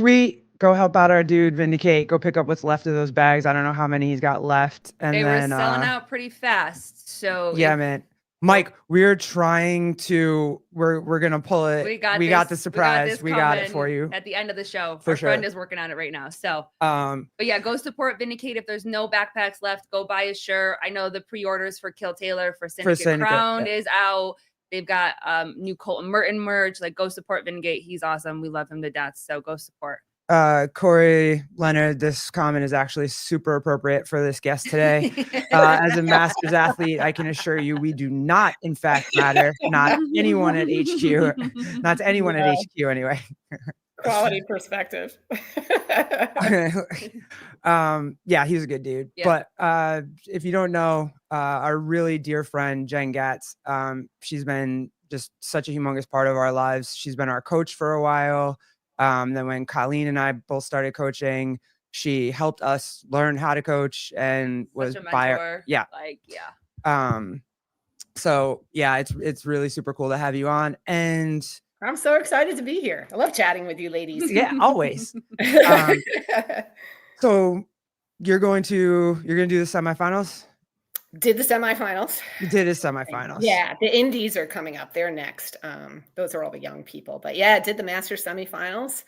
sweet. Go help out our dude, Vindicate. Go pick up what's left of those bags. I don't know how many he's got left. And They then were selling out pretty fast. So yeah, man. Mike, we're trying to we're gonna pull it. We got the surprise. We got it for you at the end of the show. For Our sure. friend is working on it right now. So but yeah, go support Vindicate. If there's no backpacks left, go buy his shirt. I know the pre-orders for Kill Taylor for Syndicate Crown is out. They've got new Colton Merton merch. Like, go support Vindicate. He's awesome. We love him to death. So go support. Corey Leonard, this comment is actually super appropriate for this guest today. As a Masters athlete, I can assure you we do not, in fact, matter. Not anyone at HQ. Not to anyone at HQ anyway. Quality perspective. Yeah, he's a good dude. Yeah. But if you don't know, our really dear friend Jen Gatz, she's been just such a humongous part of our lives. She's been our coach for a while. Then when Colleen and I both started coaching, she helped us learn how to coach and was by our, yeah. Like, yeah. So yeah, it's really super cool to have you on. And I'm so excited to be here. I love chatting with you ladies. Yeah, always. So you're going to do the semifinals? Did the semifinals. You did the semifinals. Yeah, the indies are coming up. They're next. Those are all the young people. But yeah, did the Masters semifinals.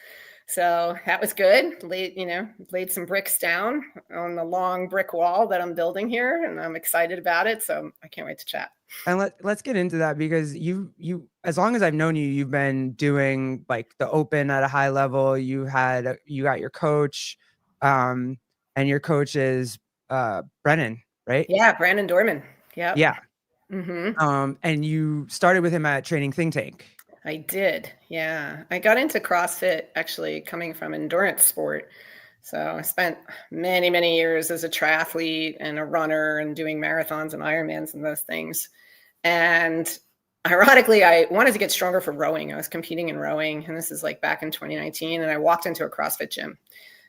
So that was good. Laid some bricks down on the long brick wall that I'm building here, and I'm excited about it. So I can't wait to chat. And let's get into that, because you as long as I've known you, you've been doing like the Open at a high level. You got your coach, and your coach is Brannen, right? Yeah, Brannen Dorman. Yeah. Yeah. Mm-hmm. And you started with him at Training Think Tank. I did. Yeah. I got into CrossFit actually coming from endurance sport. So I spent many, many years as a triathlete and a runner and doing marathons and Ironmans and those things. And ironically, I wanted to get stronger for rowing. I was competing in rowing, and this is like back in 2019. And I walked into a CrossFit gym.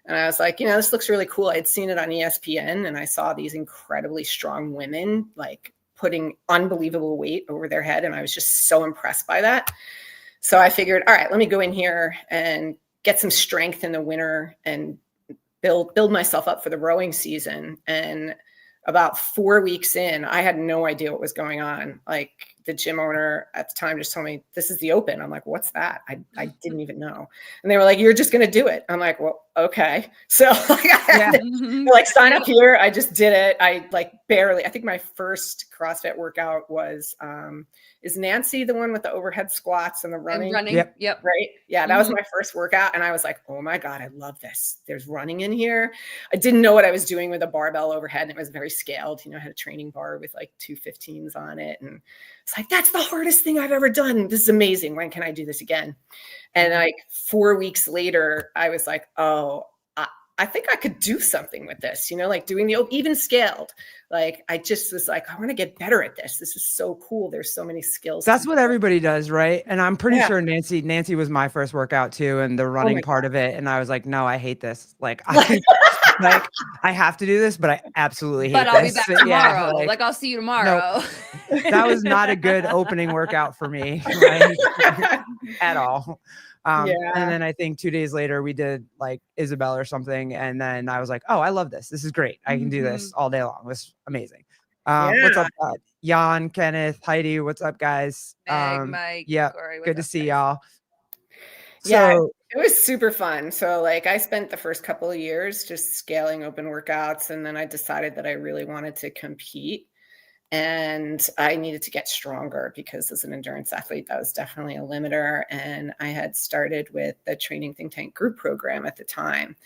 And I was like, this looks really cool. I'd seen it on ESPN, and I saw these incredibly strong women like putting unbelievable weight over their head. And I was just so impressed by that. So I figured, all right, let me go in here and get some strength in the winter and build myself up for the rowing season. And about 4 weeks in, I had no idea what was going on. Like, the gym owner at the time just told me, this is the Open. I'm like, what's that? I didn't even know. And they were like, you're just going to do it. I'm like, well, okay. So like, sign up here. I just did it. I think my first CrossFit workout was, is Nancy the one with the overhead squats and the running? Yep. Right. Yeah. That was my first workout. And I was like, oh my God, I love this. There's running in here. I didn't know what I was doing with a barbell overhead, and it was very scaled. I had a training bar with like 2 15s on it. And it's like, that's the hardest thing I've ever done. This is amazing. When can I do this again? And like 4 weeks later, I was like, oh, I think I could do something with this, like doing the even scaled. Like, I just was like, I want to get better at this. This is so cool. There's so many skills. That's what everybody does, right? And I'm pretty sure Nancy was my first workout too, and the running part of it. And I was like, no, I hate this. Like, I have to do this, but I absolutely hate this. But I'll be back tomorrow. Yeah, I'll see you tomorrow. No, that was not a good opening workout for me, right? At all. And then I think 2 days later we did like Isabel or something. And then I was like, oh, I love this. This is great. I can do this all day long. It was amazing. What's up, Jan, Kenneth, Heidi? What's up, guys? Meg, Mike, yeah, Corey, good to see y'all. Yeah, it was super fun. So like, I spent the first couple of years just scaling open workouts. And then I decided that I really wanted to compete. And I needed to get stronger, because as an endurance athlete, that was definitely a limiter. And I had started with the Training Think Tank group program at the time,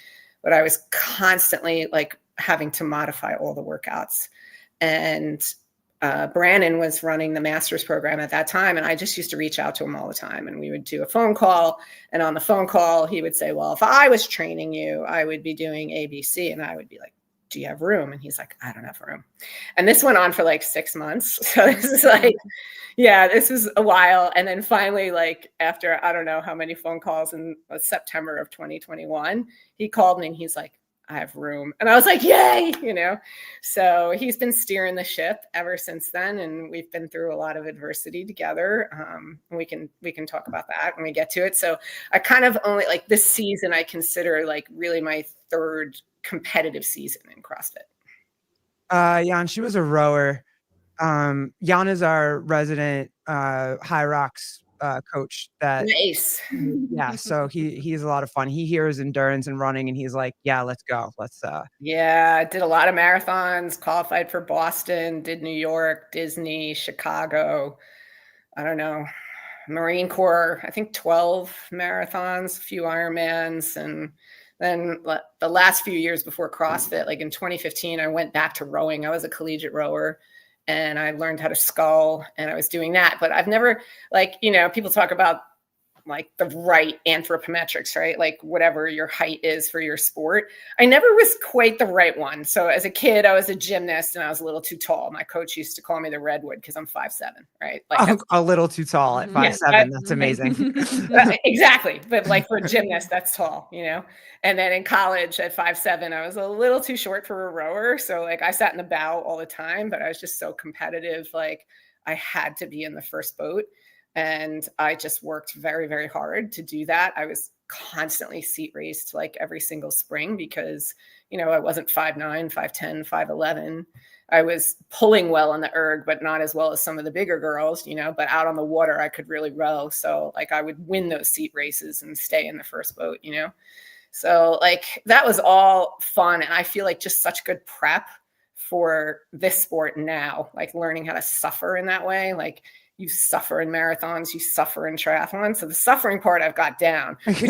but I was constantly like having to modify all the workouts. And Brannen was running the master's program at that time. And I just used to reach out to him all the time, and we would do a phone call. And on the phone call, he would say, well, if I was training you, I would be doing ABC. And I would be like, do you have room? And he's like, I don't have room. And this went on for like 6 months. So this is like, this was a while. And then finally, like after, I don't know how many phone calls in September of 2021, he called me and he's like, I have room. And I was like, yay, so he's been steering the ship ever since then. And we've been through a lot of adversity together. And we can talk about that when we get to it. So I kind of only like this season, I consider like really my third competitive season in CrossFit. Yeah, and she was a rower. Jan is our resident High Rocks coach. Nice. Yeah, so he's a lot of fun. He hears endurance and running, and he's like, "Yeah, let's go. Let's." Yeah, I did a lot of marathons. Qualified for Boston. Did New York, Disney, Chicago. I don't know, Marine Corps. I think 12 marathons, a few Ironmans, and then the last few years before CrossFit, like in 2015, I went back to rowing. I was a collegiate rower. And I learned how to scull, and I was doing that. But I've never, like, people talk about like the right anthropometrics, right? Like whatever your height is for your sport. I never was quite the right one. So as a kid, I was a gymnast and I was a little too tall. My coach used to call me the redwood because I'm 5'7", right? Like a little too tall at 5'7". That's amazing. Exactly. But like for a gymnast, that's tall, And then in college at 5'7", I was a little too short for a rower. So like I sat in the bow all the time, but I was just so competitive. Like I had to be in the first boat. And I just worked very, very hard to do that. I was constantly seat raced like every single spring because, I wasn't 5'9", 5'10", 5'11". I was pulling well on the erg, but not as well as some of the bigger girls, but out on the water, I could really row. So like I would win those seat races and stay in the first boat, So like that was all fun. And I feel like just such good prep for this sport now, like learning how to suffer in that way. Like you suffer in marathons, you suffer in triathlons. So the suffering part I've got down. Did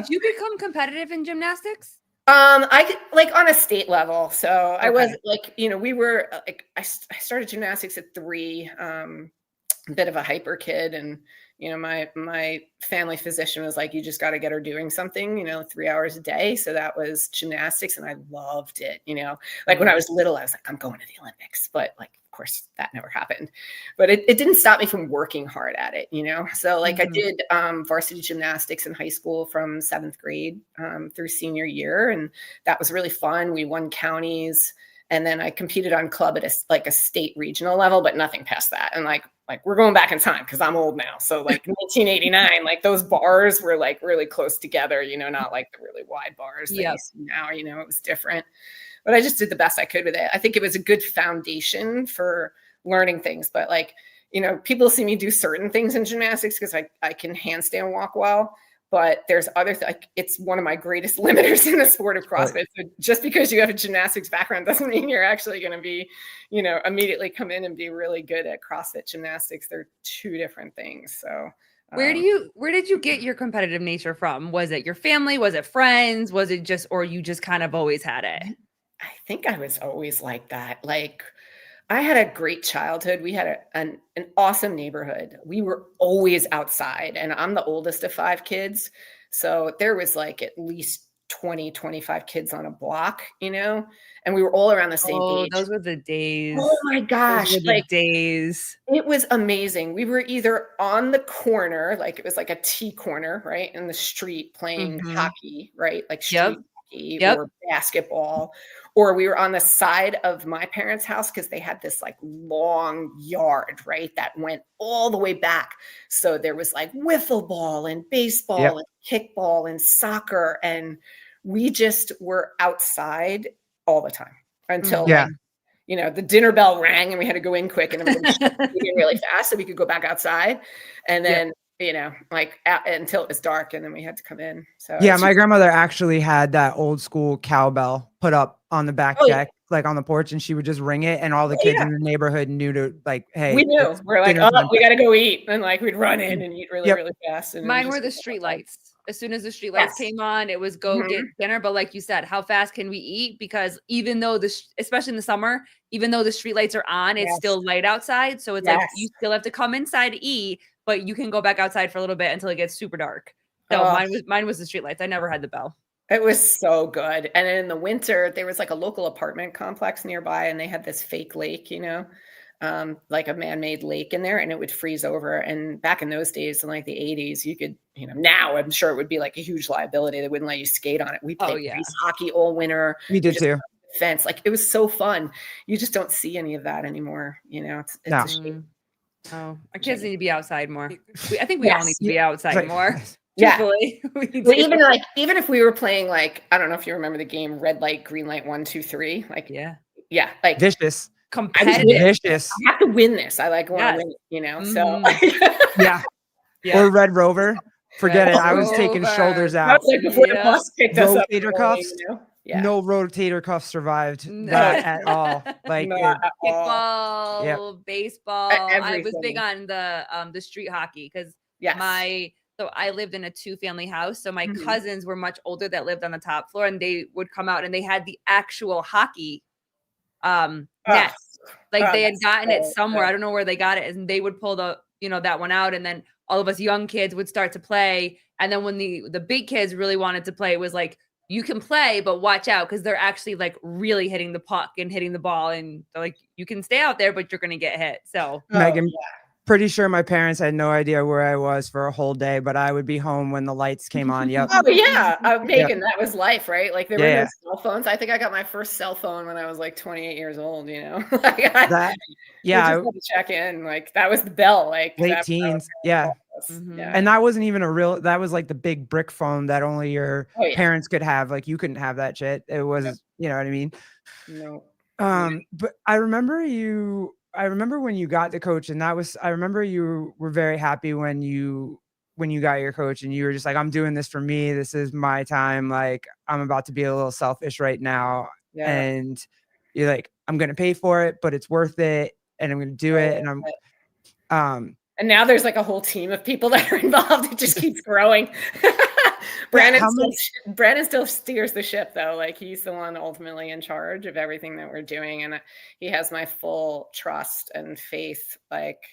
you become competitive in gymnastics? I like on a state level. So I was like, we were like, I started gymnastics at 3, a bit of a hyper kid. And, my family physician was like, you just got to get her doing something, 3 hours a day. So that was gymnastics. And I loved it, like when I was little, I was like, I'm going to the Olympics, but like, of course that never happened, but it didn't stop me from working hard at it, So like I did varsity gymnastics in high school from 7th grade through senior year. And that was really fun. We won counties. And then I competed on club at a state regional level, but nothing past that. And like we're going back in time because I'm old now. So like 1989, like those bars were like really close together, not like the really wide bars. Yes. Now, it was different. But I just did the best I could with it. I think it was a good foundation for learning things. But like, people see me do certain things in gymnastics because I can handstand walk well. But there's other like it's one of my greatest limiters in the sport of CrossFit. Right. So just because you have a gymnastics background doesn't mean you're actually going to be, immediately come in and be really good at CrossFit gymnastics. They're two different things. So where did you get your competitive nature from? Was it your family? Was it friends? Was it just, or you just kind of always had it? I think I was always like that. Like I had a great childhood. We had an awesome neighborhood. We were always outside, and I'm the oldest of 5 kids. So there was like at least 20, 25 kids on a block, and we were all around the same age. Those were the days. Oh my gosh. Like days. It was amazing. We were either on the corner, like it was like a T corner, right? In the street playing hockey, right? Like street hockey or basketball. Or we were on the side of my parents' house because they had this like long yard, right? That went all the way back. So there was like wiffle ball and baseball and kickball and soccer. And we just were outside all the time until the dinner bell rang and we had to go in quick and everybody was eating really fast so we could go back outside. And then until it was dark and then we had to come in. So my grandmother actually had that old school cowbell put up on the back deck, like on the porch, and she would just ring it. And all the kids in the neighborhood knew to like, hey, we knew we're like, we got to go eat. And like, we'd run in and eat really, really fast. And mine were the street lights. As soon as the street lights came on, it was go get dinner. But like you said, how fast can we eat? Because even though especially in the summer, even though the street lights are on, it's still light outside. So it's like, you still have to come inside to eat, but you can go back outside for a little bit until it gets super dark. So mine was the street lights. I never had the bell. It was so good. And in the winter, there was like a local apartment complex nearby and they had this fake lake, like a man-made lake in there, and it would freeze over. And back in those days, in like the 80s, you could, now I'm sure it would be like a huge liability. They wouldn't let you skate on it. We played ice hockey all winter. We did too. Fence. Like, it was so fun. You just don't see any of that anymore. It's a shame. Oh, our kids need to be outside more. I think we all need to be outside more. Yeah. Well, even if we were playing, like, I don't know if you remember the game Red Light, Green Light, 1, 2, 3. Like, like vicious. Competitive. Vicious. I have to win this. I want to win, so yeah. Or Red Rover. Forget it. I was taking shoulders out. That was like before the bus picked us up. Rotator cuffs. No rotator cuff survived that at all. Like kickball, baseball. I was big on the street hockey because so I lived in a 2-family house. So my cousins were much older that lived on the top floor, and they would come out and they had the actual hockey nets. Like they had gotten it somewhere. I don't know where they got it. And they would pull that one out. And then all of us young kids would start to play. And then when the big kids really wanted to play, it was like, you can play, but watch out, because they're actually like really hitting the puck and hitting the ball. And they're like, you can stay out there, but you're going to get hit. So Megan, pretty sure my parents had no idea where I was for a whole day, but I would be home when the lights came on. Yep. Oh yeah, Megan, that was life, right? Like there were no cell phones. I think I got my first cell phone when I was like 28 years old. Like I had to check in. Like that was the bell. Like late teens. Yeah. And that wasn't even that was like the big brick phone that only your parents could have. Like you couldn't have that shit. It was, you know what I mean? No. But I remember when you got the coach, and I remember you were very happy when you got your coach, and you were just like, I'm doing this for me. This is my time. Like I'm about to be a little selfish right now. Yeah. And you're like, I'm going to pay for it, but it's worth it. And I'm going to do it. And and now there's like a whole team of people that are involved. It just keeps growing. Brannen still steers the ship, though. Like he's the one ultimately in charge of everything that we're doing, and he has my full trust and faith. Like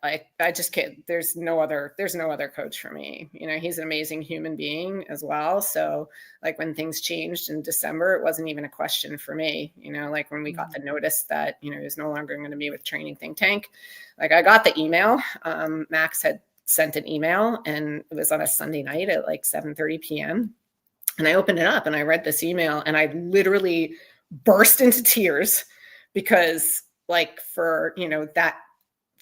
I just can't. There's no other coach for me. He's an amazing human being as well. So like when things changed in December, it wasn't even a question for me. Like when we got the notice that he was no longer going to be with Training Think Tank. Like I got the email. Max had sent an email, and it was on a Sunday night at like 7:30 p.m. And I opened it up and I read this email, and I literally burst into tears because like for, that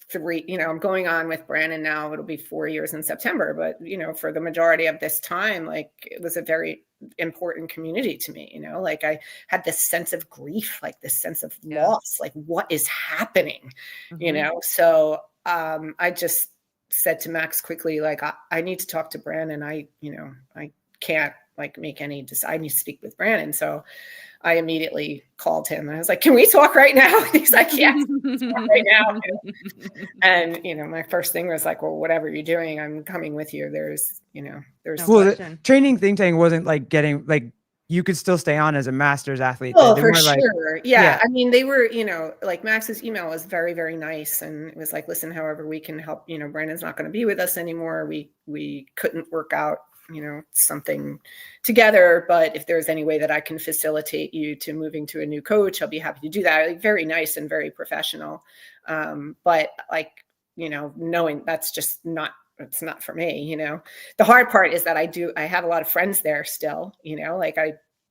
3, I'm going on with Brannen now, it'll be 4 years in September, but for the majority of this time, like it was a very important community to me, like I had this sense of grief, like this sense of loss, like what is happening, so I just said to Max quickly, like, I need to talk to Brannen. I can't like make any I need to speak with Brannen. So I immediately called him and I was like, can we talk right now? He's like, yes, talk right now. And, my first thing was like, well, whatever you're doing, I'm coming with you. There's the Training Think Tank wasn't like getting like, you could still stay on as a master's athlete. Oh, for sure. Yeah. I mean, they were, like Max's email was very, very nice. And it was like, listen, however we can help, Brannen's not going to be with us anymore. We couldn't work out, something together, but if there's any way that I can facilitate you to moving to a new coach, I'll be happy to do that. Like very nice and very professional. But like, knowing that's just it's not for me, The hard part is that I have a lot of friends there still,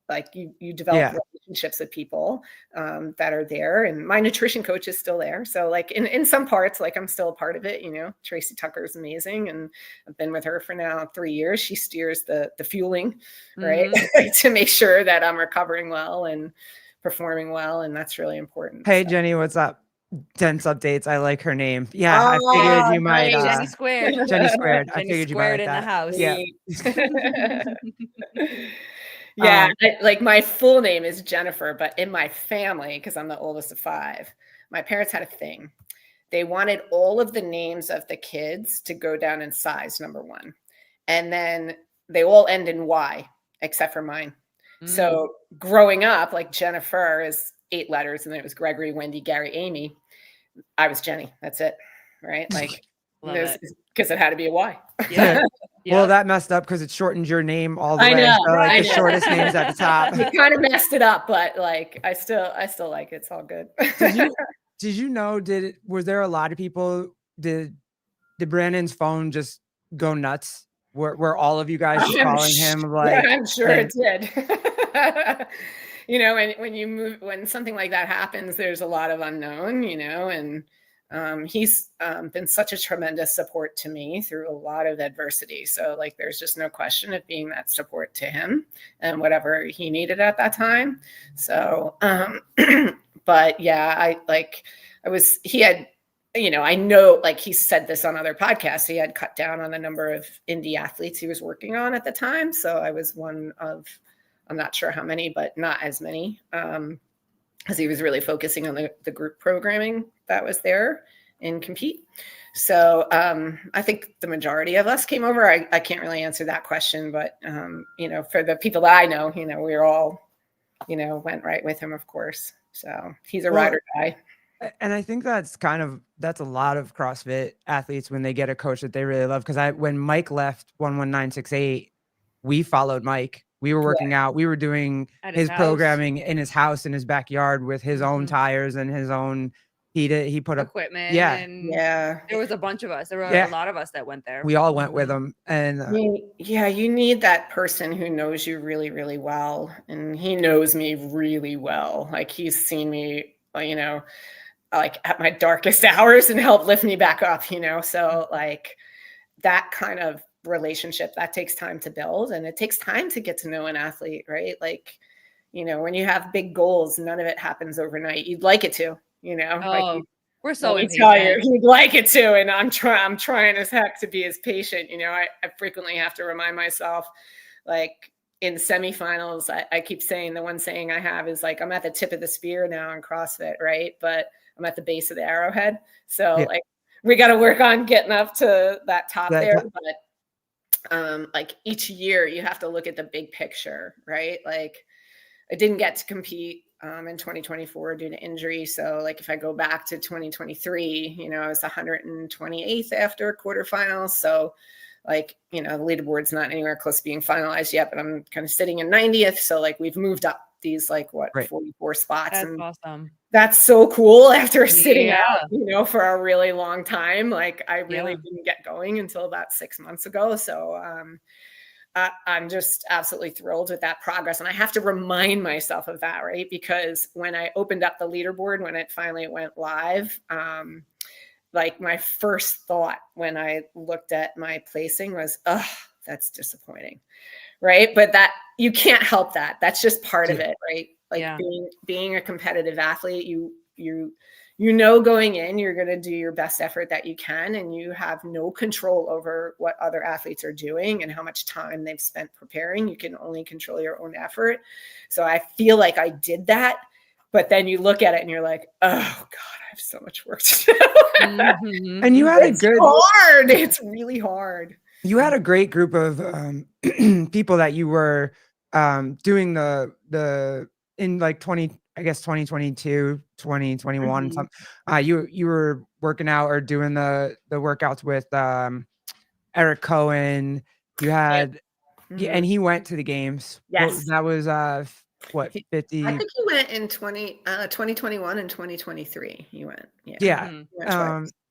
like you develop relationships with people that are there, and my nutrition coach is still there. So like in some parts, like I'm still a part of it, Tracy Tucker is amazing. And I've been with her for now 3 years. She steers the fueling, right? To make sure that I'm recovering well and performing well. And that's really important. Hey, Jenny, what's up? Dense updates. I like her name. Yeah, I figured you might. Jenny Squared. Jenny Squared. I figured you might. In the house. Yeah. Yeah, like my full name is Jennifer, but in my family, because I'm the oldest of 5, my parents had a thing. They wanted all of the names of the kids to go down in size, number 1. And then they all end in Y, except for mine. So growing up, like Jennifer is 8 letters, and then it was Gregory, Wendy, Gary, Amy. I was Jenny. That's it. Right? Like, because it had to be a Y. Yeah. Yeah. Well, that messed up because it shortened your name all the way. Know, so like the shortest names at the top. You kind of messed it up, but like I still like it. It's all good. Did you know, was there a lot of people, did Brannen's phone just go nuts? Were all of you guys just calling him like? Yeah, I'm sure it did. You know, when something like that happens, there's a lot of unknown, you know, and he's been such a tremendous support to me through a lot of adversity. So like, there's just no question of being that support to him and whatever he needed at that time. So, but yeah, he had, you know, I know, like he said this on other podcasts, he had cut down on the number of indie athletes he was working on at the time. So I was one of, I'm not sure how many, but not as many, because he was really focusing on the group programming that was there in Compete. So I think the majority of us came over. I can't really answer that question, but, you know, for the people that I know, you know, we were all, you know, went right with him, of course. So he's a rider guy. And I think that's a lot of CrossFit athletes when they get a coach that they really love. Because when Mike left 11968, we followed Mike. We were working out. We were doing his programming in his house, in his backyard, with his own tires and his own. He put up equipment. Yeah, and there was a bunch of us. There were a lot of us that went there. We all went with him, and you need that person who knows you really, really well, and he knows me really well. Like he's seen me, you know, like at my darkest hours and help lift me back up, you know? So like that kind of relationship, that takes time to build, and it takes time to get to know an athlete, right? Like, you know, when you have big goals, none of it happens overnight. You'd like it to, you know? Like we're so impatient. You'd like it to, and I'm trying as heck to be as patient. You know, I frequently have to remind myself, like in semifinals, I keep saying, the one saying I have is like, I'm at the tip of the spear now in CrossFit, right? But I'm at the base of the arrowhead. So like we got to work on getting up to that top there. But like each year you have to look at the big picture, right? Like I didn't get to compete in 2024 due to injury. So like if I go back to 2023, you know, I was 128th after quarterfinals. So like, you know, the leaderboard's not anywhere close to being finalized yet, but I'm kind of sitting in 90th. So like we've moved up these 44 spots. That's awesome. That's so cool after sitting out, you know, for a really long time. Like I really didn't get going until about 6 months ago. So I'm just absolutely thrilled with that progress. And I have to remind myself of that, right? Because when I opened up the leaderboard, when it finally went live, like my first thought when I looked at my placing was, oh, that's disappointing. Right. But that you can't help that. That's just part of it. Right. Like being a competitive athlete, you know, going in, you're going to do your best effort that you can, and you have no control over what other athletes are doing and how much time they've spent preparing. You can only control your own effort. So I feel like I did that, but then you look at it and you're like, oh God, I have so much work to do. And you had hard. It's really hard. You had a great group of people that you were doing the in like 2022, 2021, something. You were working out or doing the workouts with Eric Cohen. You had and he went to the games. Yes. That was what, 50? I think he went in 2021 and 2023. He went. Yeah.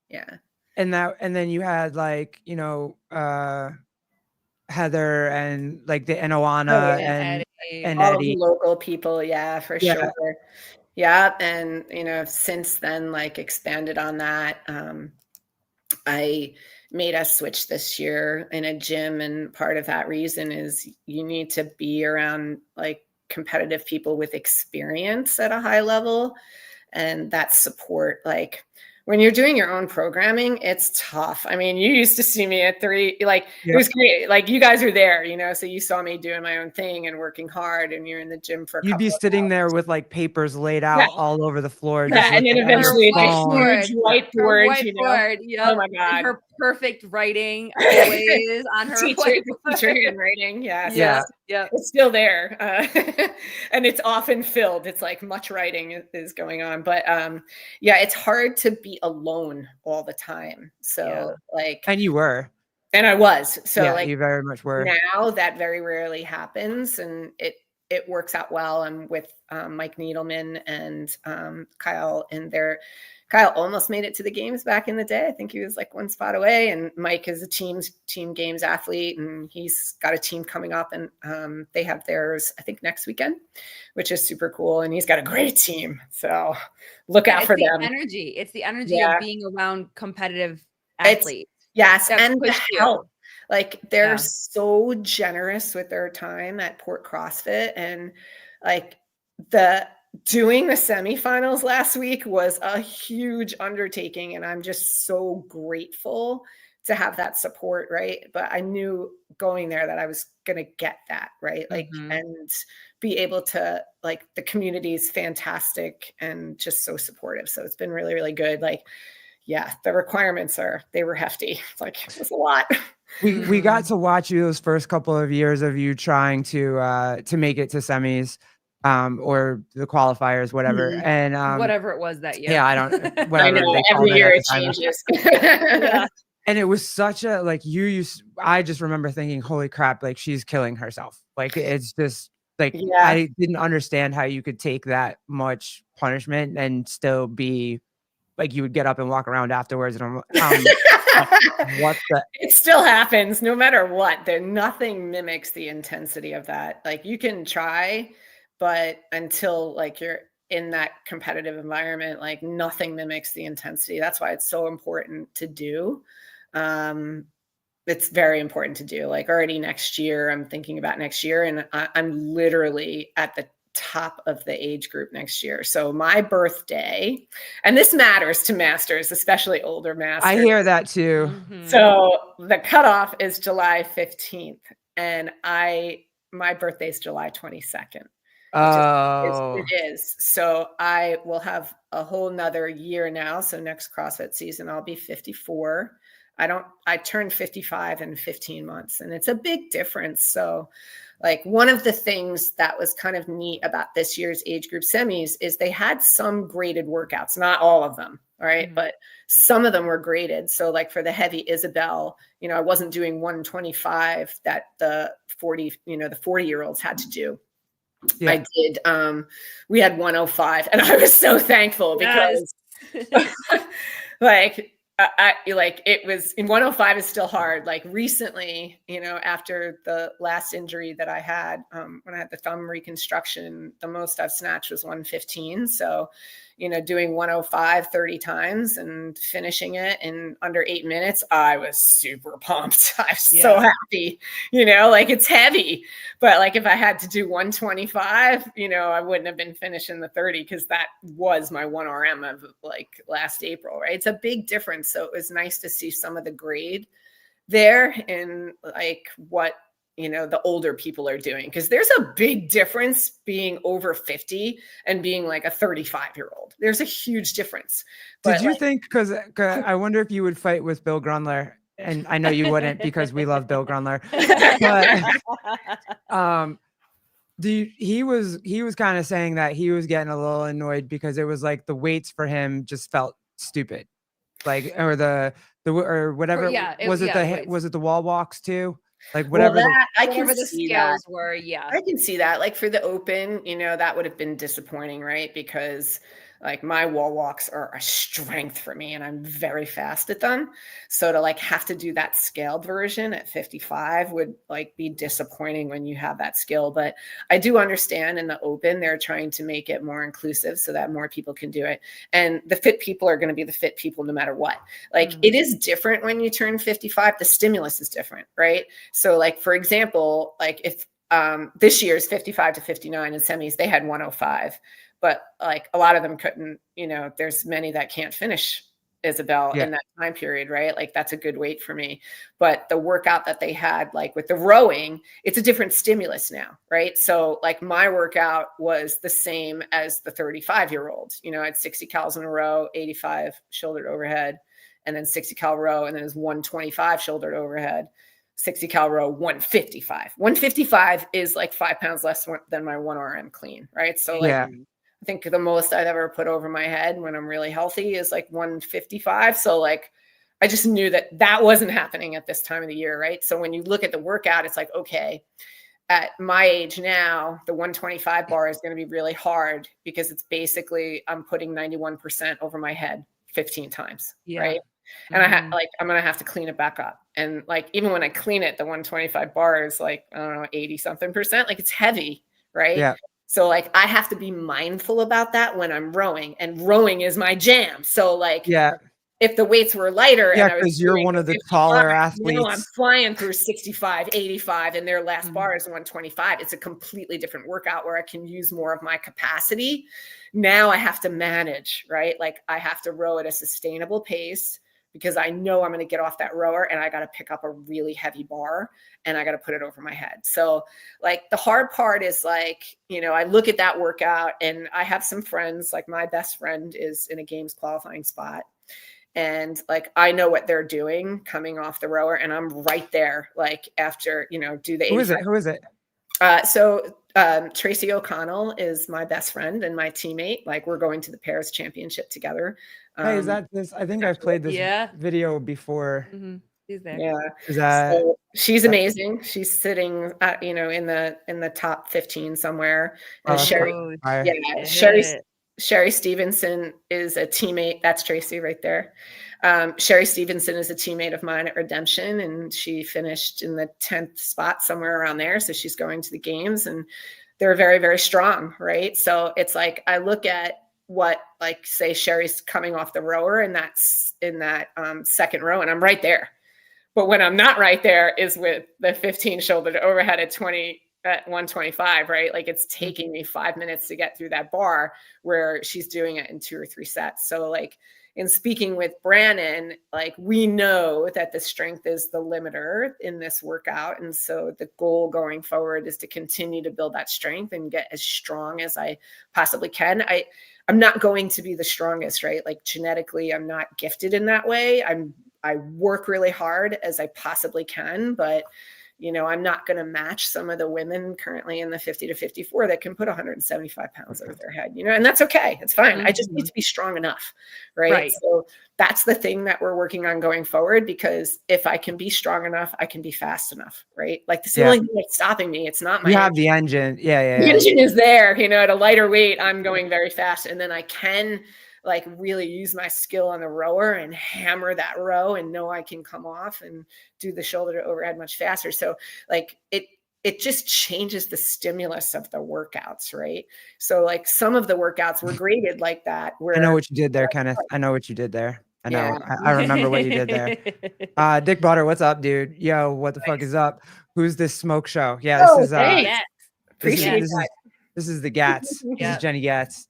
Yeah. And then you had like, you know, Heather and like the Enoana and all Eddie. the local people. Yeah, for sure. Yeah. And, you know, since then, like expanded on that. I made us switch this year in a gym. And part of that reason is you need to be around like competitive people with experience at a high level. And that support, like when you're doing your own programming, it's tough. I mean, you used to see me at 3, like it was great. Like you guys are there, you know, so you saw me doing my own thing and working hard, and you're in the gym for You'd be sitting there with like papers laid out all over the floor. Yeah, and then eventually a huge whiteboard, you know? Oh my God. Her perfect writing always on her teacher handwriting. Yeah. It's still there. And it's often filled. It's like much writing is going on. But it's hard to be alone all the time. So like, and you were. And I was. So like you very much were. Now that very rarely happens. And it works out well. I'm with Mike Needleman and Kyle Kyle almost made it to the games back in the day. I think he was like one spot away. And Mike is a team games athlete, and he's got a team coming up, and they have theirs, I think, next weekend, which is super cool. And he's got a great team. So look out for them. It's the energy of being around competitive athletes. Yes. And the help. Like they're so generous with their time at Port CrossFit, and like doing the semifinals last week was a huge undertaking, and I'm just so grateful to have that support, right? But I knew going there that I was going to get that, right? Like, and be able to, like, the community is fantastic and just so supportive. So it's been really, really good. Like, yeah, the requirements they were hefty. Like, it was a lot. We got to watch you those first couple of years of you trying to make it to semis. Or the qualifiers, whatever. And whatever it was that year. Yeah, I don't whatever. I know, every year it changes. And it was such a, like, I just remember thinking, holy crap, like, she's killing herself. Like, it's just like, I didn't understand how you could take that much punishment and still be like, you would get up and walk around afterwards, and it still happens no matter what. Nothing mimics the intensity of that. Like, you can try, but until like you're in that competitive environment, like nothing mimics the intensity. That's why it's so important to do. It's very important to do. Like, already next year, I'm thinking about next year, and I'm literally at the top of the age group next year. So my birthday, and this matters to masters, especially older masters. I hear that too. So the cutoff is July 15th, and my birthday is July 22nd. It is. So I will have a whole nother year now. So next CrossFit season, I'll be 54. I turned 55 in 15 months, and it's a big difference. So like, one of the things that was kind of neat about this year's age group semis is they had some graded workouts, not all of them. All right. But some of them were graded. So like for the heavy Isabel, I wasn't doing 125 that the 40-year-olds had to do. Yeah. I did. We had 105, and I was so thankful because it was in 105 is still hard. Like recently, after the last injury that I had, when I had the thumb reconstruction, the most I've snatched was 115. So, doing 105 30 times and finishing it in under 8 minutes, I was super pumped. I was so happy, like, it's heavy, but like if I had to do 125, I wouldn't have been finishing the 30, because that was my 1RM of like last April, right? It's a big difference. So it was nice to see some of the grade there and like what the older people are doing, because there's a big difference being over 50 and being like a 35-year-old. There's a huge difference. Did you think, because I wonder if you would fight with Bill Grunler, and I know you wouldn't because we love Bill Grunler, but he was kind of saying that he was getting a little annoyed because it was like the weights for him just felt stupid, like, or or whatever. Was it the wall walks too? Like whatever, whatever the scales were. Yeah, I can see that. Like for the open, that would have been disappointing, right? Because like my wall walks are a strength for me, and I'm very fast at them. So to like have to do that scaled version at 55 would like be disappointing when you have that skill. But I do understand in the open, they're trying to make it more inclusive so that more people can do it. And the fit people are going to be the fit people no matter what. Like it is different when you turn 55, the stimulus is different, right? So like, for example, like if this year's 55 to 59 in semis, they had 105. But like a lot of them couldn't, there's many that can't finish Isabel in that time period, right? Like that's a good weight for me. But the workout that they had, like with the rowing, it's a different stimulus now, right? So like my workout was the same as the 35-year-old, I had 60 cals in a row, 85 shouldered overhead, and then 60 cal row, and then it was 125 shouldered overhead, 60 cal row, 155. 155 is like 5 pounds less than my 1RM clean, right? So like, I think the most I've ever put over my head when I'm really healthy is like 155. So like, I just knew that wasn't happening at this time of the year, right? So when you look at the workout, it's like, okay, at my age now, the 125 bar is going to be really hard because it's basically, I'm putting 91% over my head 15 times. Right. And I'm going to have to clean it back up. And like, even when I clean it, the 125 bar is like, I don't know, 80 something percent, like it's heavy. Right. Yeah. So like, I have to be mindful about that when I'm rowing, and rowing is my jam. So like, yeah. If the weights were lighter, yeah, and I was because you're one of the taller athletes. I'm flying through 65, 85, and their last bar is 125. It's a completely different workout where I can use more of my capacity. Now I have to manage, right? Like I have to row at a sustainable pace because I know I'm going to get off that rower and I got to pick up a really heavy bar and I got to put it over my head. So like the hard part is like, I look at that workout and I have some friends, like my best friend is in a games qualifying spot. And like, I know what they're doing coming off the rower, and I'm right there. Like after, do the 85. Who is it? So Tracy O'Connell is my best friend and my teammate. Like we're going to the Paris Championship together. Hey, is that this? I think I've played this video before. She's there. Yeah. Is that? So she's amazing. She's sitting, in the top 15 somewhere. And Sherry Stevenson is a teammate. That's Tracy right there. Sherry Stevenson is a teammate of mine at Redemption, and she finished in the 10th spot somewhere around there. So she's going to the games, and they're very, very strong, right? So it's like, I look at what, like, say Sherry's coming off the rower, and that's in that second row, and I'm right there. But when I'm not right there is with the 15 shoulder to overhead at 125, right? Like it's taking me 5 minutes to get through that bar where she's doing it in 2 or 3 sets. So like in speaking with Brannen, like we know that the strength is the limiter in this workout. And so the goal going forward is to continue to build that strength and get as strong as I possibly can. I'm not going to be the strongest, right? Like genetically, I'm not gifted in that way. I work really hard as I possibly can, but I'm not going to match some of the women currently in the 50 to 54 that can put 175 pounds over their head, and that's okay. It's fine. I just need to be strong enough. Right. So that's the thing that we're working on going forward, because if I can be strong enough, I can be fast enough. Right. Like this is the only thing that's stopping me. It's not my have the engine. Yeah. The engine is there, at a lighter weight, I'm going very fast. And then I can like really use my skill on the rower and hammer that row and know I can come off and do the shoulder to overhead much faster. So like it just changes the stimulus of the workouts, right? So like some of the workouts were graded like that. Where I know what you did there, Kenneth. I know what you did there. I know. Yeah. I remember what you did there. Dick Butter, what's up, dude? Yo, what the fuck is up? Who's this smoke show? Yeah, this is this is the Gatz. This is Jenny Gatz.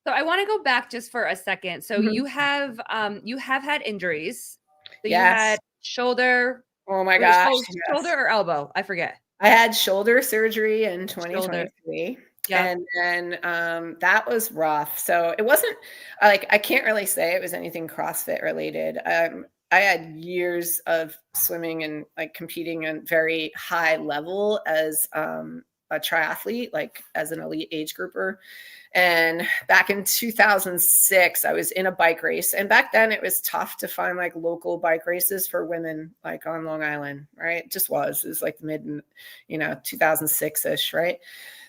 So I want to go back just for a second. So you have had injuries. So you had shoulder. Oh my gosh. Shoulder or elbow? I forget. I had shoulder surgery in 2023. Yeah. And then that was rough. So it wasn't like, I can't really say it was anything CrossFit related. I had years of swimming and like competing at very high level as a triathlete, like as an elite age grouper. And back in 2006, I was in a bike race. And back then it was tough to find like local bike races for women, like on Long Island, right? It was like mid, 2006-ish, right?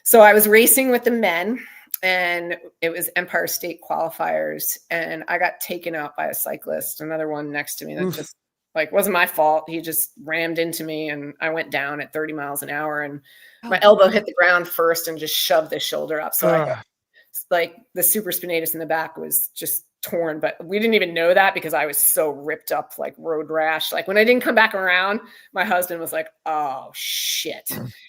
So I was racing with the men, and it was Empire State qualifiers. And I got taken out by a cyclist, another one next to me that just like wasn't my fault. He just rammed into me and I went down at 30 miles an hour, and my elbow hit the ground first and just shoved the shoulder up. So I got, like the supraspinatus in the back was just torn, but we didn't even know that because I was so ripped up, like road rash. Like when I didn't come back around, my husband was like, oh shit.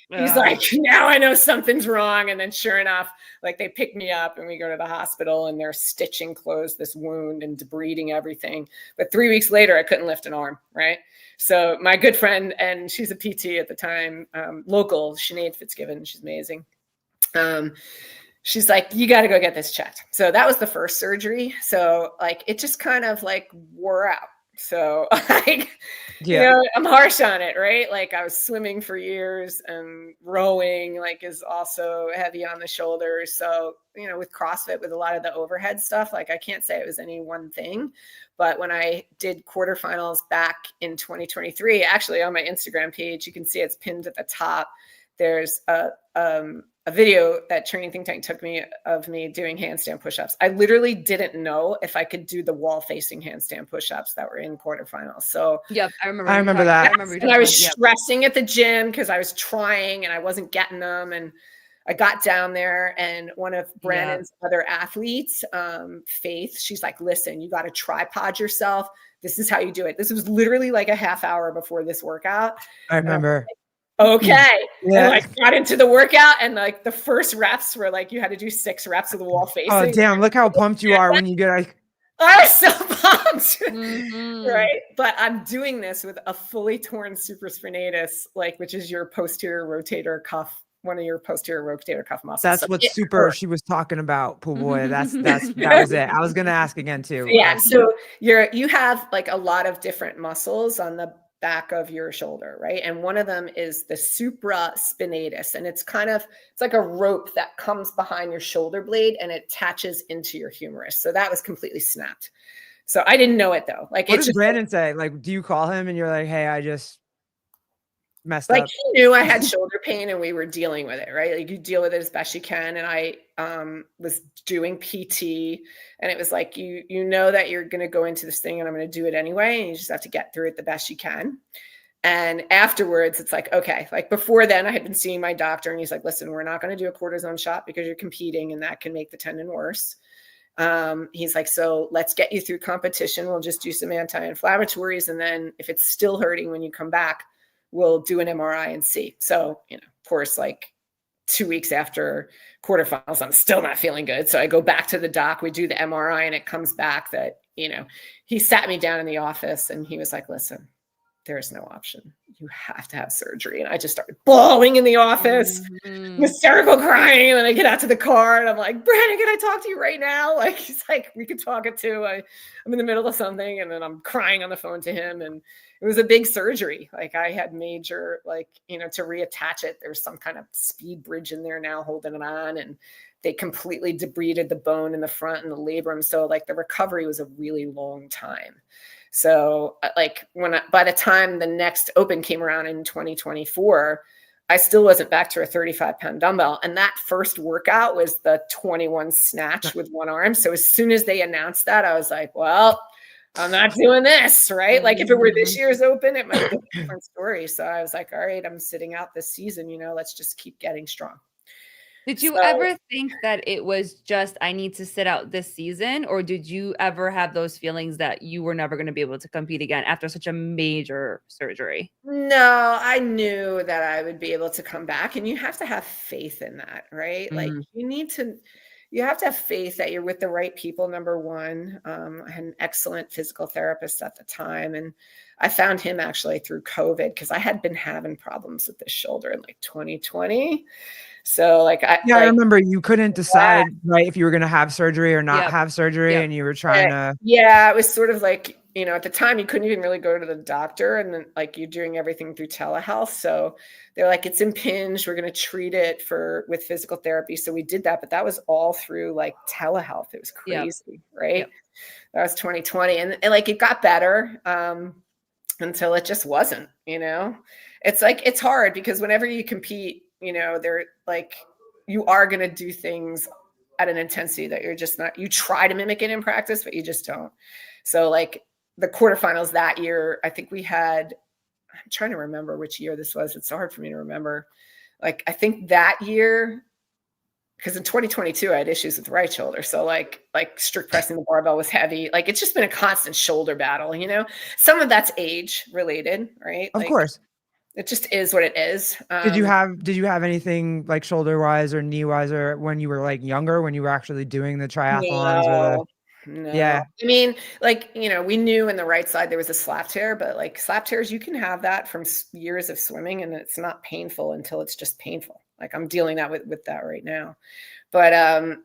He's like, now I know something's wrong. And then sure enough, like they pick me up and we go to the hospital and they're stitching closed this wound and debriding everything. But 3 weeks later, I couldn't lift an arm. Right. So my good friend, and she's a PT at the time, local, Sinead Fitzgibbon, she's amazing. She's like, you got to go get this checked. So that was the first surgery. So like, it just kind of like wore out. So like, I'm harsh on it, right? Like I was swimming for years, and rowing like is also heavy on the shoulders. So, with CrossFit, with a lot of the overhead stuff, like I can't say it was any one thing, but when I did quarterfinals back in 2023, actually on my Instagram page, you can see it's pinned at the top. there's a video that Training Think Tank took me of me doing handstand push-ups. I literally didn't know if I could do the wall-facing handstand push-ups that were in quarterfinals. So yep, I remember that. And I was stressing at the gym because I was trying and I wasn't getting them. And I got down there, and one of Brannen's other athletes, Faith, she's like, listen, you got to tripod yourself. This is how you do it. This was literally like a half hour before this workout. I remember. Okay. And like got into the workout, and like the first reps were like you had to do 6 reps of the wall facing. Oh damn, look how pumped you are when you get like I was so pumped. Right. But I'm doing this with a fully torn supraspinatus, like which is your posterior rotator cuff, one of your posterior rotator cuff muscles. That's what she was talking about, pool boy. That was it. I was gonna ask again too. Yeah. So you have like a lot of different muscles on the back of your shoulder, right? And one of them is the supraspinatus, and it's like a rope that comes behind your shoulder blade and it attaches into your humerus. So that was completely snapped. So I didn't know it though. Like, what does Brannen say? Like, do you call him and you're like, hey, I just messed up? Like, he knew I had shoulder pain and we were dealing with it, right? Like, you deal with it as best you can. And I was doing PT, and it was like, you know that you're going to go into this thing and I'm going to do it anyway. And you just have to get through it the best you can. And afterwards, it's like, okay, like before then I had been seeing my doctor, and he's like, listen, we're not going to do a cortisone shot because you're competing and that can make the tendon worse. He's like, so let's get you through competition. We'll just do some anti-inflammatories. And then if it's still hurting when you come back, we'll do an MRI and see. So, of course, like 2 weeks after quarterfinals, I'm still not feeling good. So I go back to the doc, we do the MRI, and it comes back that, he sat me down in the office and he was like, listen, there's no option. You have to have surgery. And I just started bawling in the office, hysterical crying. And then I get out to the car and I'm like, Brannen, can I talk to you right now? Like, he's like, we could talk it too. I'm in the middle of something. And then I'm crying on the phone to him. And it was a big surgery. Like, I had major, to reattach it. There's some kind of speed bridge in there now holding it on. And they completely debrided the bone in the front and the labrum. So like the recovery was a really long time. So like by the time the next open came around in 2024, I still wasn't back to a 35-pound dumbbell. And that first workout was the 21 snatch with one arm. So as soon as they announced that, I was like, well, I'm not doing this, right? Like if it were this year's open, it might be a different story. So I was like, all right, I'm sitting out this season, let's just keep getting strong. Did you ever think that it was just, I need to sit out this season? Or did you ever have those feelings that you were never going to be able to compete again after such a major surgery? No, I knew that I would be able to come back, and you have to have faith in that, right? Like you have to have faith that you're with the right people. Number one, I had an excellent physical therapist at the time, and I found him actually through COVID because I had been having problems with this shoulder in like 2020. So I remember you couldn't decide right if you were going to have surgery or not have surgery, and you were trying to. Yeah, it was sort of like, at the time you couldn't even really go to the doctor, and then like you're doing everything through telehealth. So they're like, it's impinged. We're going to treat it with physical therapy. So we did that, but that was all through like telehealth. It was crazy, right? Yep. That was 2020, and like it got better until it just wasn't. It's like it's hard because whenever you compete, they're like, you are going to do things at an intensity that you're just not, you try to mimic it in practice, but you just don't. So like the quarterfinals that year, I think we had, I'm trying to remember which year this was. It's so hard for me to remember. Like, I think that year, because in 2022, I had issues with the right shoulder. So like strict pressing the barbell was heavy. Like, it's just been a constant shoulder battle, some of that's age related, right? Of course. It just is what it is. Did you have anything like shoulder wise or knee wise, or when you were like younger, when you were actually doing the triathlons? No. Yeah. I mean, like, we knew in the right side there was a slap tear, but like slap tears, you can have that from years of swimming and it's not painful until it's just painful. Like I'm dealing with that right now. But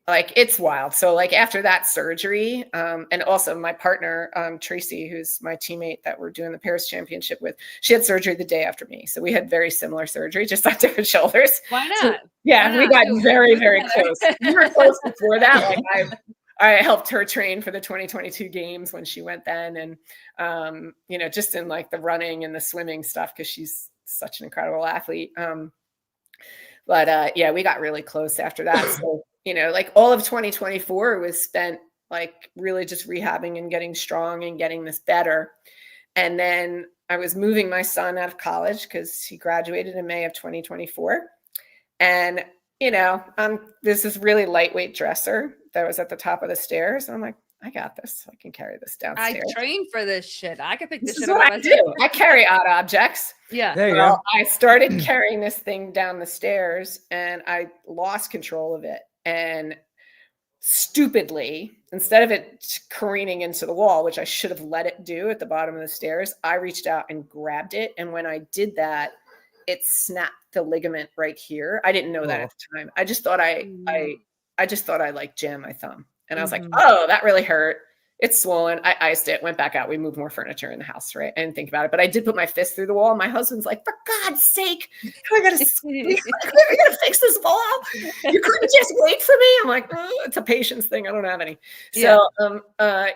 like it's wild. So like after that surgery, and also my partner, Tracy, who's my teammate that we're doing the Paris Championship with, she had surgery the day after me. So we had very similar surgery, just on different shoulders. Why not? So, yeah, we got very, very close. We were close before that. Like I helped her train for the 2022 games when she went then. And, just in like the running and the swimming stuff, because she's such an incredible athlete. But yeah, we got really close after that. So, you know, like all of 2024 was spent like really just rehabbing and getting strong and getting this better. And then I was moving my son out of college because he graduated in May of 2024. And, you know, there's this really lightweight dresser that was at the top of the stairs. And I'm like, I got this. I can carry this downstairs. I trained for this shit. I can pick this shit up. What I do. I carry odd objects. Yeah. There you go. I started carrying this thing down the stairs and I lost control of it. And stupidly, instead of it careening into the wall, which I should have let it do at the bottom of the stairs, I reached out and grabbed it. And when I did that, it snapped the ligament right here. I didn't know that at the time. I just thought I just thought I like jammed my thumb. And I was like, oh, that really hurt. It's swollen. I iced it, went back out. We moved more furniture in the house, right? I didn't think about it, but I did put my fist through the wall. My husband's like, for God's sake, we gotta fix this wall. You couldn't just wait for me. I'm like, oh, it's a patience thing. I don't have any. So,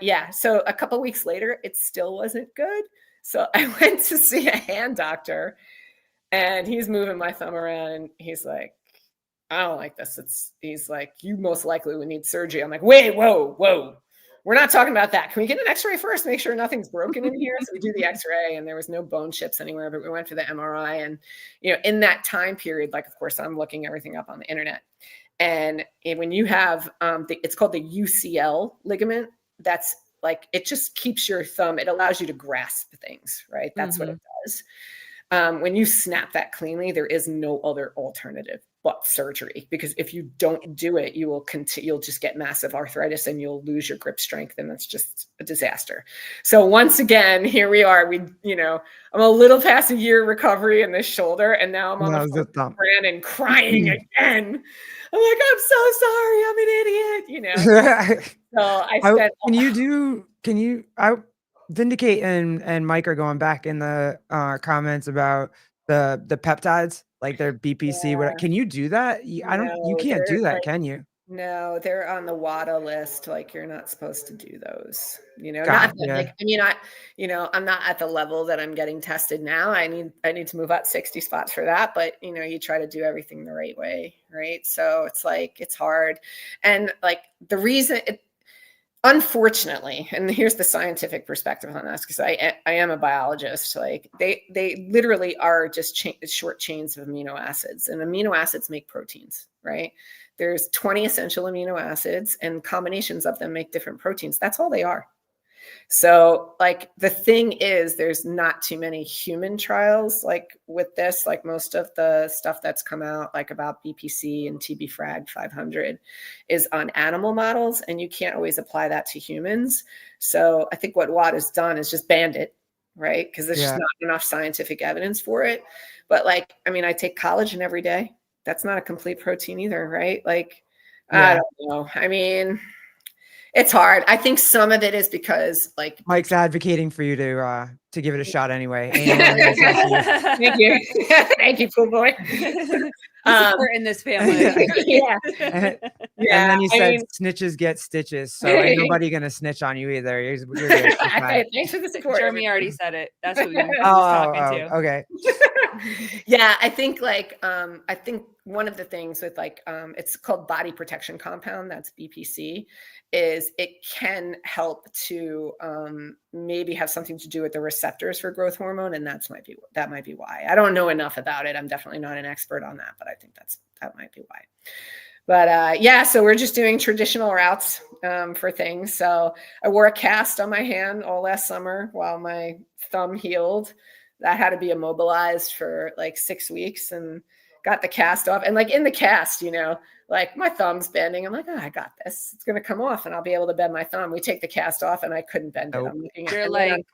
yeah. So a couple of weeks later, it still wasn't good. So I went to see a hand doctor and he's moving my thumb around and he's like, I don't like this. He's like, you most likely would need surgery. I'm like, wait, whoa. We're not talking about that. Can we get an x-ray first? Make sure nothing's broken in here. So we do the x-ray and there was no bone chips anywhere, but we went for the MRI. And, you know, in that time period, like, of course, I'm looking everything up on the internet. And when you have, it's called the UCL ligament, that's like, it just keeps your thumb, it allows you to grasp things, right? That's what it does. When you snap that cleanly, there is no other alternative but surgery, because if you don't do it, you'll just get massive arthritis and you'll lose your grip strength. And that's just a disaster. So once again, here we are, I'm a little past a year recovery in this shoulder. And now I'm on the phone with Brannen crying again. I'm like, I'm so sorry. I'm an idiot, So I Vindicate and Mike are going back in the comments about the peptides, like their BPC. What can you do that? You can't do that, can you? No, they're on the WADA list. Like, you're not supposed to do those. I'm not at the level that I'm getting tested now. I need to move up 60 spots for that. But you try to do everything the right way, right? So it's like, it's hard. And like the reason unfortunately, and here's the scientific perspective on this, because I am a biologist, like they literally are just short chains of amino acids, and amino acids make proteins, right? There's 20 essential amino acids and combinations of them make different proteins. That's all they are. So like the thing is, there's not too many human trials like with this, like most of the stuff that's come out like about BPC and TB-FRAG 500 is on animal models, and you can't always apply that to humans. So I think what Watt has done is just banned it, right? Because there's just not enough scientific evidence for it. But like, I mean, I take collagen every day. That's not a complete protein either, right? Like, I don't know. I mean, it's hard. I think some of it is because like Mike's advocating for you to give it a shot anyway. Thank you. Thank you, cool boy. We're in this family. And then you said snitches get stitches. So ain't nobody gonna snitch on you either. You're good. Thanks for the support. Jeremy already said it. That's what we were talking to. Okay. Yeah, I think like I think one of the things with like it's called body protection compound, that's BPC, is it can help to maybe have something to do with the receptors for growth hormone, and that might be why. I don't know enough about it. I'm definitely not an expert on that, but I think that might be why. But so we're just doing traditional routes for things. So I wore a cast on my hand all last summer while my thumb healed. That had to be immobilized for like 6 weeks, and got the cast off. And like in the cast, like my thumb's bending. I'm like, I got this. It's going to come off and I'll be able to bend my thumb. We take the cast off and I couldn't bend it. I'm looking You're like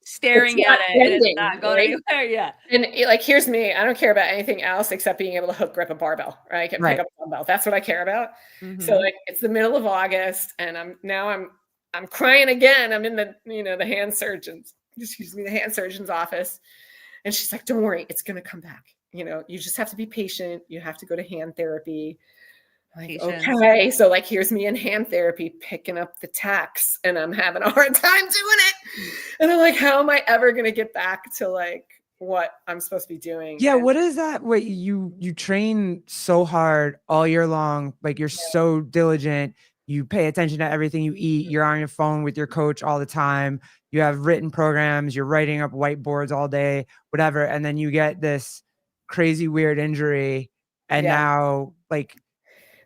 staring at it. And it's not going anywhere. Yeah. And like, here's me. I don't care about anything else except being able to hook grip a barbell. Right? I can pick up a dumbbell. That's what I care about. Mm-hmm. So like, it's the middle of August and I'm crying again. I'm in the hand surgeon's office. And she's like, don't worry, it's going to come back. You just have to be patient. You have to go to hand therapy. Like, okay. So like, here's me in hand therapy, picking up the tacks, and I'm having a hard time doing it. And I'm like, how am I ever going to get back to like what I'm supposed to be doing. Yeah. What is that? Wait, you train so hard all year long. Like you're so diligent. You pay attention to everything you eat. You're on your phone with your coach all the time. You have written programs. You're writing up whiteboards all day, whatever. And then you get this crazy weird injury. And now like,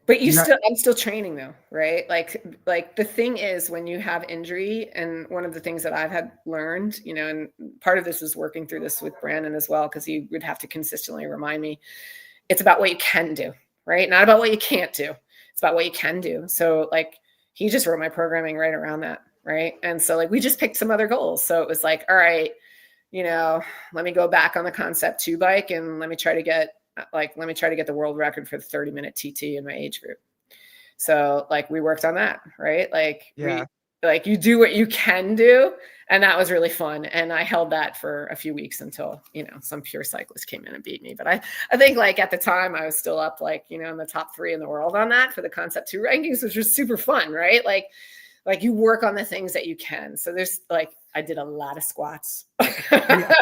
but I'm still training though, right? Like the thing is when you have injury, and one of the things that I've had learned, you know, and part of this is working through this with Brannen as well, because he would have to consistently remind me, it's about what you can do, right? Not about what you can't do. It's about what you can do. So like he just wrote my programming right around that, right? And so like we just picked some other goals. So it was like, all right, you know, let me go back on the Concept 2 bike and let me try to get the world record for the 30-minute TT in my age group. So like we worked on that, right? Like you do what you can do. And that was really fun. And I held that for a few weeks until, you know, some pure cyclist came in and beat me. But I think like at the time I was still up like, you know, in the top 3 in the world on that for the Concept 2 rankings, which was super fun, right? Like you work on the things that you can. So there's like, I did a lot of squats, a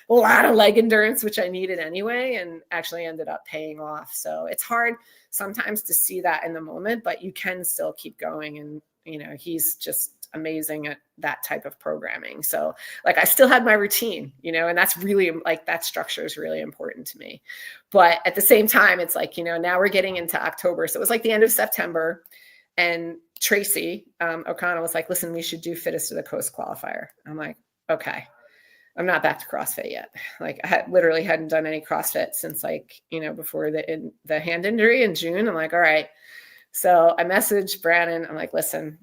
lot of leg endurance, which I needed anyway, and actually ended up paying off. So it's hard sometimes to see that in the moment, but you can still keep going. And, you know, he's just amazing at that type of programming. So like I still had my routine, you know, and that's really like that structure is really important to me. But at the same time, it's like, you know, now we're getting into October. So it was like the end of September, and Tracy O'Connell was like, listen, we should do Fittest to the Coast qualifier. I'm like, okay. I'm not back to CrossFit yet. Like I literally hadn't done any CrossFit since like, you know, before the hand injury in June. I'm like, all right. So I messaged Brannen. I'm like, listen,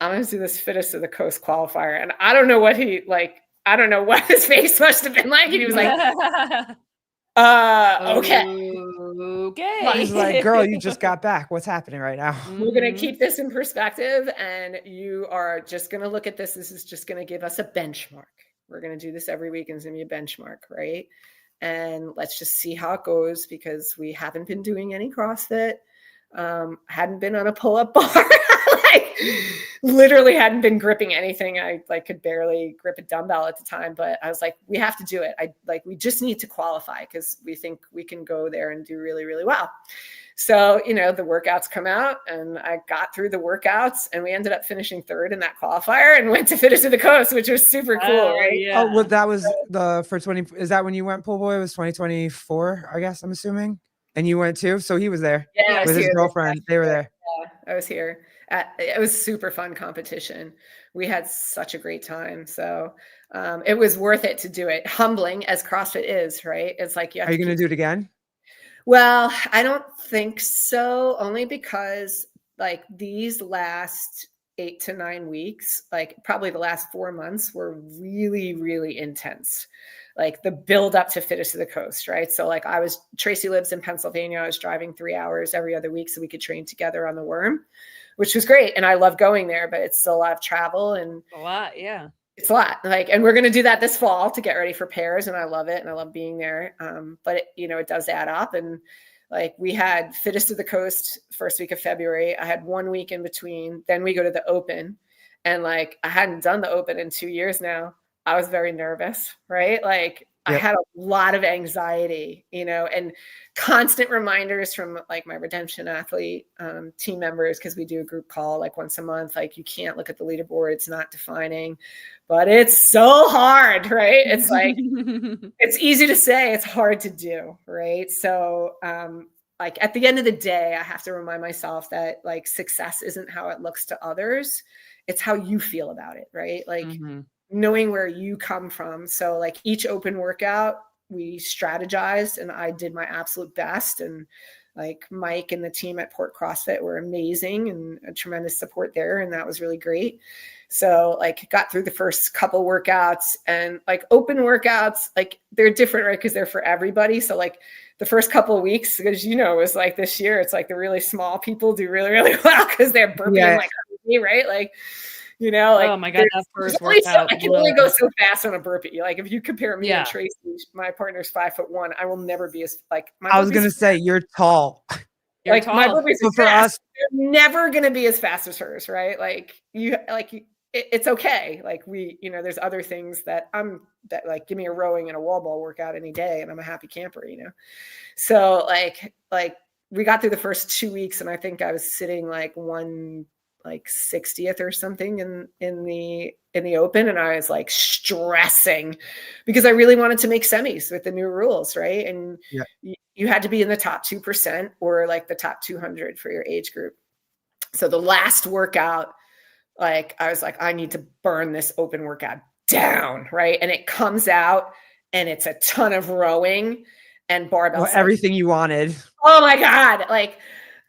I'm going to do this Fittest to the Coast qualifier. And I don't know what I don't know what his face must have been like. And he was like, okay. He's like, girl, you just got back. What's happening right now? We're going to keep this in perspective. And you are just going to look at this. This is just going to give us a benchmark. We're going to do this every week and it's going to be a benchmark, right? And let's just see how it goes, because we haven't been doing any CrossFit. Hadn't been on a pull-up bar. Like literally hadn't been gripping anything. I like could barely grip a dumbbell at the time, but I was like, we have to do it. We just need to qualify because we think we can go there and do really, really well. So, you know, the workouts come out and I got through the workouts and we ended up finishing 3rd in that qualifier and went to Fittest to the Coast, which was super cool. Right? Yeah. Oh, well, that was for 20. Is that when you went pull boy? It was 2024, I guess I'm assuming. And you went too. So he was there with his girlfriend. They were there. Yeah, I was here. It was super fun competition. We had such a great time. So it was worth it to do it. Humbling as CrossFit is, right? It's like, are you going to do it again? Well, I don't think so, only because like these last 8 to 9 weeks, like probably the last 4 months were really, really intense. Like the build up to Fittest to the Coast, right? So like Tracy lives in Pennsylvania. I was driving 3 hours every other week so we could train together on the Worm, which was great. And I love going there, but it's still a lot of travel and a lot. Yeah. It's a lot. Like, and we're going to do that this fall to get ready for pairs. And I love it. And I love being there. But it does add up. And like we had Fittest to the Coast first week of February. I had 1 week in between. Then we go to the Open. And like, I hadn't done the Open in 2 years now. I was very nervous, right? Like I had a lot of anxiety, and constant reminders from like my Redemption Athlete team members, because we do a group call like once a month. Like, you can't look at the leaderboard. It's not defining, but it's so hard, right? It's like, it's easy to say, it's hard to do, right? So like at the end of the day, I have to remind myself that like success isn't how it looks to others. It's how you feel about it, right? Like knowing where you come from. So like each open workout, we strategized and I did my absolute best. And like Mike and the team at Port CrossFit were amazing and a tremendous support there. And that was really great. So like got through the first couple workouts, and like open workouts, like they're different, right? Because they're for everybody. So like the first couple of weeks, because it was like this year, it's like the really small people do really, really well because they're burping like crazy, right? Like, like, oh my God, that first workout. I can only go so fast on a burpee. Like if you compare me and Tracy, my partner's 5'1", I will never be as like. I was gonna say you're tall. My burpees are for fast. They're never gonna be as fast as hers, right? Like it's okay. Like there's other things that like, give me a rowing and a wall ball workout any day and I'm a happy camper, So like we got through the first 2 weeks and I think I was sitting like 60th or something in the open. And I was like stressing because I really wanted to make semis with the new rules. Right. And you had to be in the top 2% or like the top 200 for your age group. So the last workout, like I was like, I need to burn this open workout down. Right. And it comes out and it's a ton of rowing and barbell. Everything you wanted. Oh my God. Like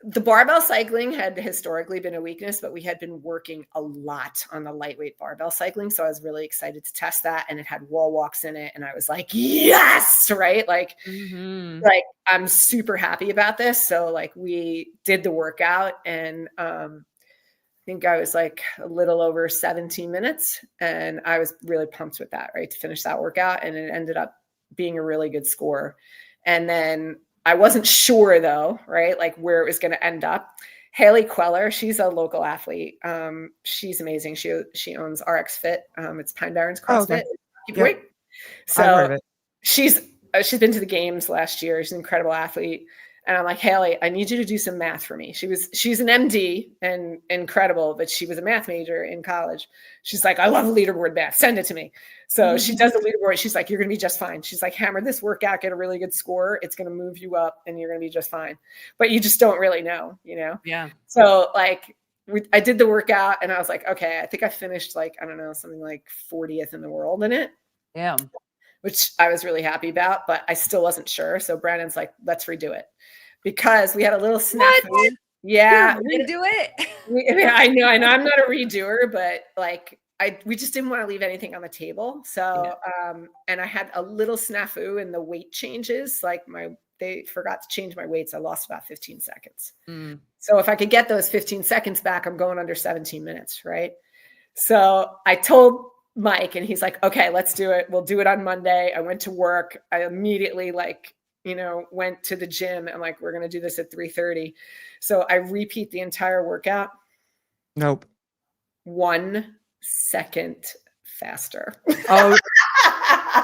the barbell cycling had historically been a weakness, but we had been working a lot on the lightweight barbell cycling. So I was really excited to test that. And it had wall walks in it. And I was like, yes. Right. Like, like I'm super happy about this. So like we did the workout and, I think I was like a little over 17 minutes and I was really pumped with that, right, to finish that workout. And it ended up being a really good score. And then I wasn't sure though, right, like where it was going to end up. Haley Queller, she's a local athlete. She's amazing. She owns RX Fit. It's Pine Barrens CrossFit. Yep. So she's been to the games last year. She's an incredible athlete. And I'm like, Haley, I need you to do some math for me. She's an MD and incredible, but she was a math major in college. She's like, I love leaderboard math. Send it to me. So she does the leaderboard. She's like, you're going to be just fine. She's like, hammer this workout, get a really good score. It's going to move you up and you're going to be just fine. But you just don't really know, Yeah. So like I did the workout and I was like, okay, I think I finished like, I don't know, something like 40th in the world in it. Yeah. Which I was really happy about, but I still wasn't sure. So Brannen's like, let's redo it. Because we had a little snafu. What? Yeah. Redo it? I know. I'm not a redoer, but like we just didn't want to leave anything on the table. So, and I had a little snafu in the weight changes. Like they forgot to change my weights. I lost about 15 seconds. So if I could get those 15 seconds back, I'm going under 17 minutes. Right. So I told Mike and he's like, okay, let's do it. We'll do it on Monday. I went to work. I immediately went to the gym and like, we're going to do this at 3:30. So I repeat the entire workout. Nope. 1 second faster. Oh,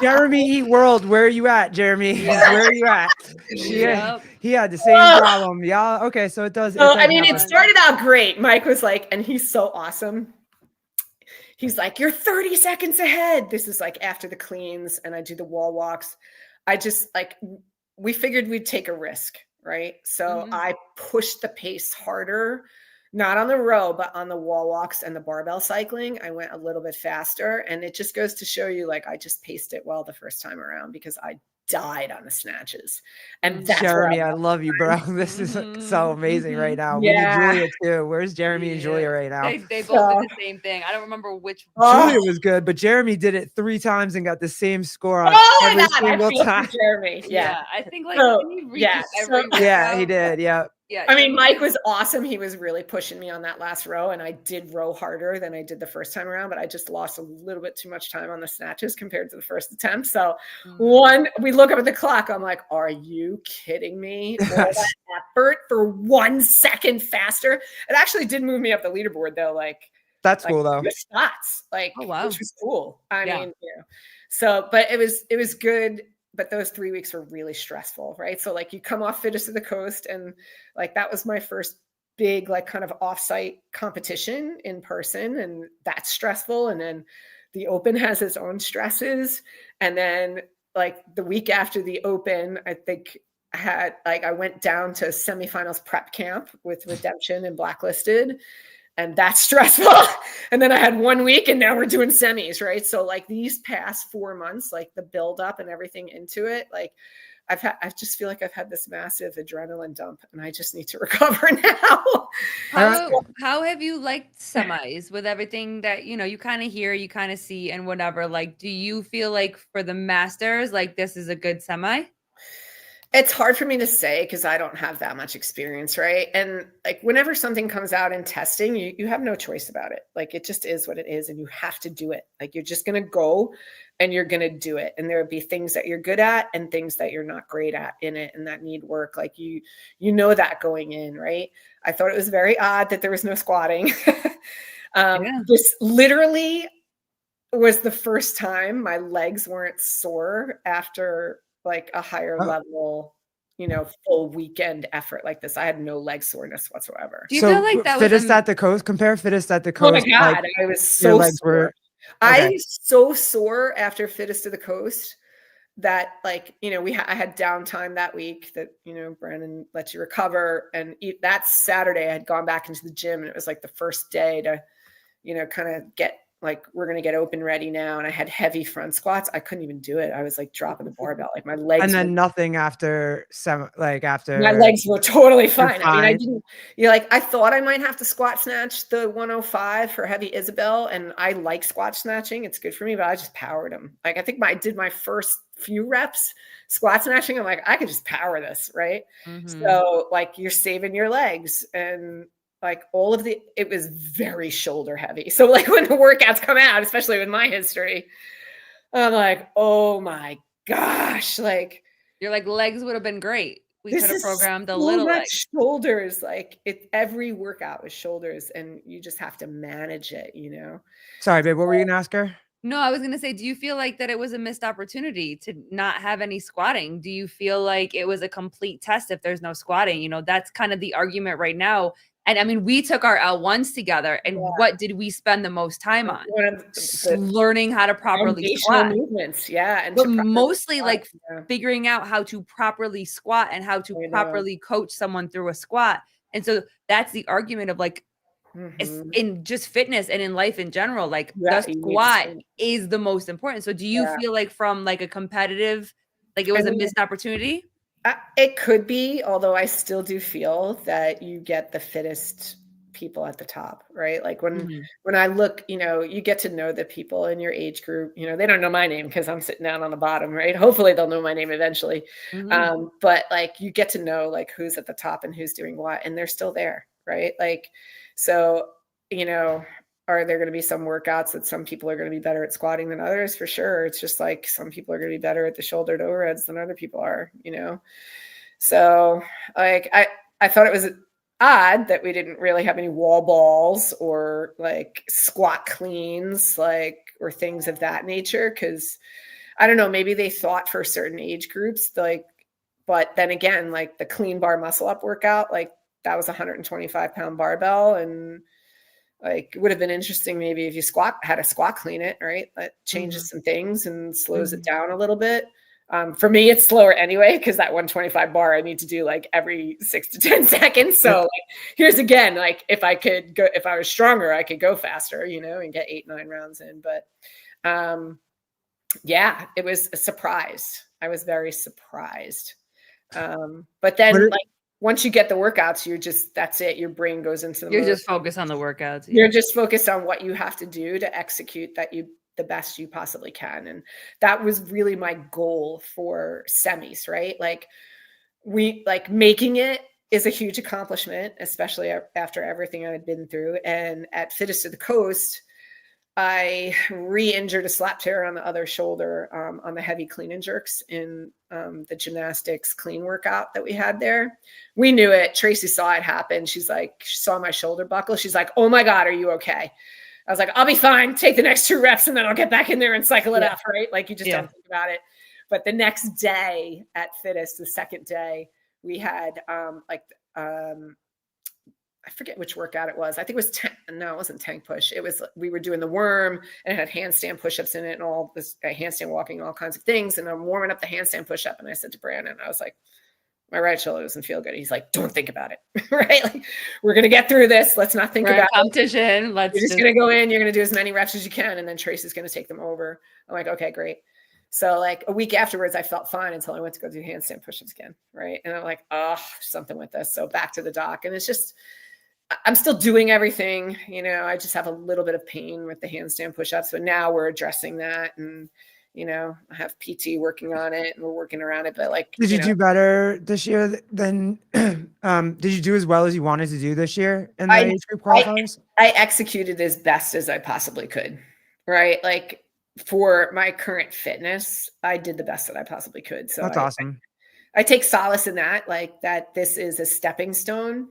Jeremy Eat World. Where are you at, Jeremy? Yeah. Where are you at? He had the same problem. Yeah. Okay. So it does. So, it started out great. Mike was like, and he's so awesome. He's like, you're 30 seconds ahead. This is like after the cleans and I do the wall walks. I just like, we figured we'd take a risk, right? So I pushed the pace harder, not on the row, but on the wall walks and the barbell cycling. I went a little bit faster and it just goes to show you, like, I just paced it well the first time around because I died on the snatches. And that's Jeremy, I love you, bro. This is so amazing right now. Yeah. We need Julia too. Where's Jeremy and Julia right now? They both did the same thing. I don't remember which Julia was good, but Jeremy did it 3 times and got the same score on every single time. Jeremy. Yeah. I think like he did. Yeah. Yeah. I mean, Mike was awesome. He was really pushing me on that last row, and I did row harder than I did the first time around, but I just lost a little bit too much time on the snatches compared to the first attempt. So we look up at the clock. I'm like, are you kidding me? All that effort for 1 second faster. It actually did move me up the leaderboard though. Like that's cool though. Spots, like, oh, wow. Which was cool. I mean, so, but it was good. But those 3 weeks were really stressful, right? So like you come off Fittest of the Coast and like that was my first big like kind of offsite competition in person, and that's stressful. And then the Open has its own stresses. And then like the week after the Open, I think I went down to semifinals prep camp with Redemption and Blacklisted. And that's stressful. And then I had 1 week and now we're doing semis, right? So like these past 4 months, like the build up and everything into it, like I just feel like I've had this massive adrenaline dump and I just need to recover now. How have you liked semis with everything that, you kind of hear, you kind of see and whatever? Like, do you feel like for the Masters, like this is a good semi? It's hard for me to say because I don't have that much experience, right? And like whenever something comes out in testing, you have no choice about it. Like it just is what it is and you have to do it. Like you're just going to go and you're going to do it. And there'll be things that you're good at and things that you're not great at in it and that need work. Like you know that going in, right? I thought it was very odd that there was no squatting. This literally was the first time my legs weren't sore after like a higher level, full weekend effort like this. I had no leg soreness whatsoever. Do you feel like that fittest at the coast? Compare fittest at the coast. Oh my God, like, I was so sore. I was so sore after fittest of the coast that like, I had downtime that week that, Brannen lets you recover. And that Saturday I had gone back into the gym, and it was like the first day to, kind of get like, we're going to get open ready now. And I had heavy front squats. I couldn't even do it. I was like dropping the barbell, like my legs. And then nothing after my legs were totally fine. I mean, I didn't, I thought I might have to squat snatch the 105 for heavy Isabel. And I like squat snatching. It's good for me, but I just powered them. Like, I think I did my first few reps squat snatching. I'm like, I could just power this. Right. So like, you're saving your legs, and like it was very shoulder heavy. So like when the workouts come out, especially with my history, I'm like, oh my gosh, like your legs would have been great. We could have programmed a so little much shoulders. Like every workout was shoulders, and you just have to manage it, Sorry, babe, what were you gonna ask her? No, I was going to say, do you feel like that it was a missed opportunity to not have any squatting? Do you feel like it was a complete test if there's no squatting? That's kind of the argument right now. And I mean, we took our L1s together, and what did we spend the most time on? Learning how to properly squat. Movements, and but mostly like figuring out how to properly squat and how to properly coach someone through a squat. And so that's the argument of like, in just fitness and in life in general, like the squat is the most important. So do you feel like from like a competitive, like it was a missed opportunity? It could be, although I still do feel that you get the fittest people at the top, right? Like when I look, you get to know the people in your age group, they don't know my name because I'm sitting down on the bottom, right? Hopefully they'll know my name eventually. But like you get to know like who's at the top and who's doing what, and they're still there, right? Like, so, are there going to be some workouts that some people are going to be better at squatting than others? For sure. It's just like some people are going to be better at the shoulder to overheads than other people are, So like, I thought it was odd that we didn't really have any wall balls or like squat cleans, like, or things of that nature. Cause I don't know, maybe they thought for certain age groups, like, but then again, like the clean bar muscle up workout, like that was 125-pound barbell, and like it would have been interesting maybe if you had a squat clean it, right? That changes some things and slows it down a little bit. For me, it's slower anyway, because that 125 bar I need to do like every 6 to 10 seconds. So like, here's again, like if I was stronger, I could go faster, and get 8-9 rounds in. But it was a surprise. I was very surprised. But then like, once you get the workouts, that's it. Your brain goes into You're just focused on the workouts. You're just focused on what you have to do to execute the best you possibly can. And that was really my goal for semis, right? Like making it is a huge accomplishment, especially after everything I had been through. And at Fittest of the Coast, I re-injured a slap tear on the other shoulder on the heavy clean and jerks in the gymnastics clean workout that we had there. We knew it. Tracy saw it happen. She saw my shoulder buckle. She's like, oh my God, are you okay? I was like, I'll be fine. Take the next 2 reps and then I'll get back in there and cycle it out, right? Like you just don't think about it. But the next day at Fittest, the second day, we had I forget which workout it was. I think it was it wasn't tank push. We were doing the worm, and it had handstand push-ups in it and all this handstand walking, all kinds of things. And I'm warming up the handstand push-up, and I said to Brannen, I was like, my right shoulder doesn't feel good. He's like, don't think about it. Right? Like, we're going to get through this. Let's not think about competition. You're just going to go in, you're going to do as many reps as you can. And then Tracy's going to take them over. I'm like, okay, great. So like a week afterwards, I felt fine until I went to go do handstand push-ups again. Right. And I'm like, oh, something with this. So back to the doc. And it's just, I'm still doing everything, I just have a little bit of pain with the handstand push-ups, but now we're addressing that. And, I have PT working on it and we're working around it, but like, did you do better this year than, did you do as well as you wanted to do this year in the age group qualifiers? I executed as best as I possibly could, right? Like for my current fitness, I did the best that I possibly could. So that's awesome. I take solace in that, like that this is a stepping stone,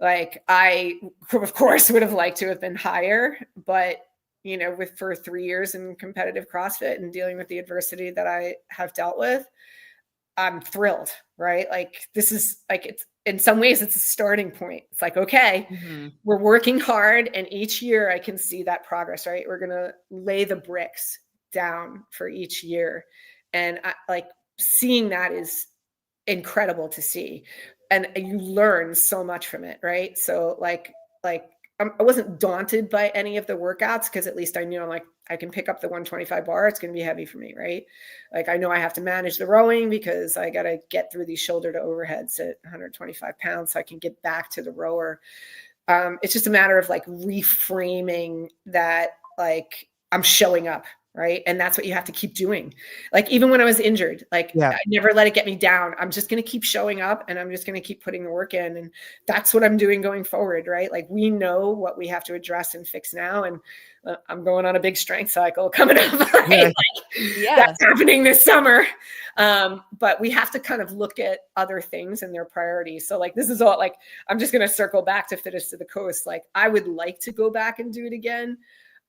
Like I, of course, would have liked to have been higher, but you know, for 3 years in competitive CrossFit and dealing with the adversity that I have dealt with, I'm thrilled, right? Like this is like, it's in some ways it's a starting point. It's like, okay, we're working hard and each year I can see that progress, right? We're going to lay the bricks down for each year. And like seeing that is incredible to see. And you learn so much from it, right? So like I wasn't daunted by any of the workouts because at least I knew I'm like, I can pick up the 125 bar. It's going to be heavy for me, right? Like I know I have to manage the rowing because I got to get through these shoulder to overheads at 125 pounds so I can get back to the rower. It's just a matter of like reframing that, like I'm showing up, right? And that's what you have to keep doing. Like even when I was injured, like I never let it get me down. I'm just going to keep showing up and I'm just going to keep putting the work in. And that's what I'm doing going forward, right? Like we know what we have to address and fix now. And I'm going on a big strength cycle coming up, right? That's happening this summer. But we have to kind of look at other things and their priorities. So like, this is all like, I'm just going to circle back to Fittest to the Coast. Like I would like to go back and do it again.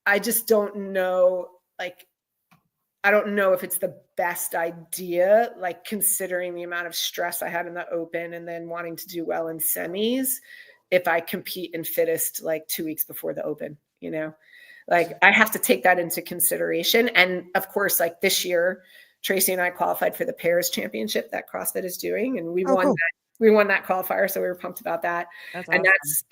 I just don't know. Like, I don't know if it's the best idea, like considering the amount of stress I had in the open and then wanting to do well in semis, if I compete in Fittest like 2 weeks before the open, you know, like I have to take that into consideration. And of course, like this year, Tracy and I qualified for the pairs championship that CrossFit is doing. And we won that. We won that qualifier. So we were pumped about that. That's awesome. And that's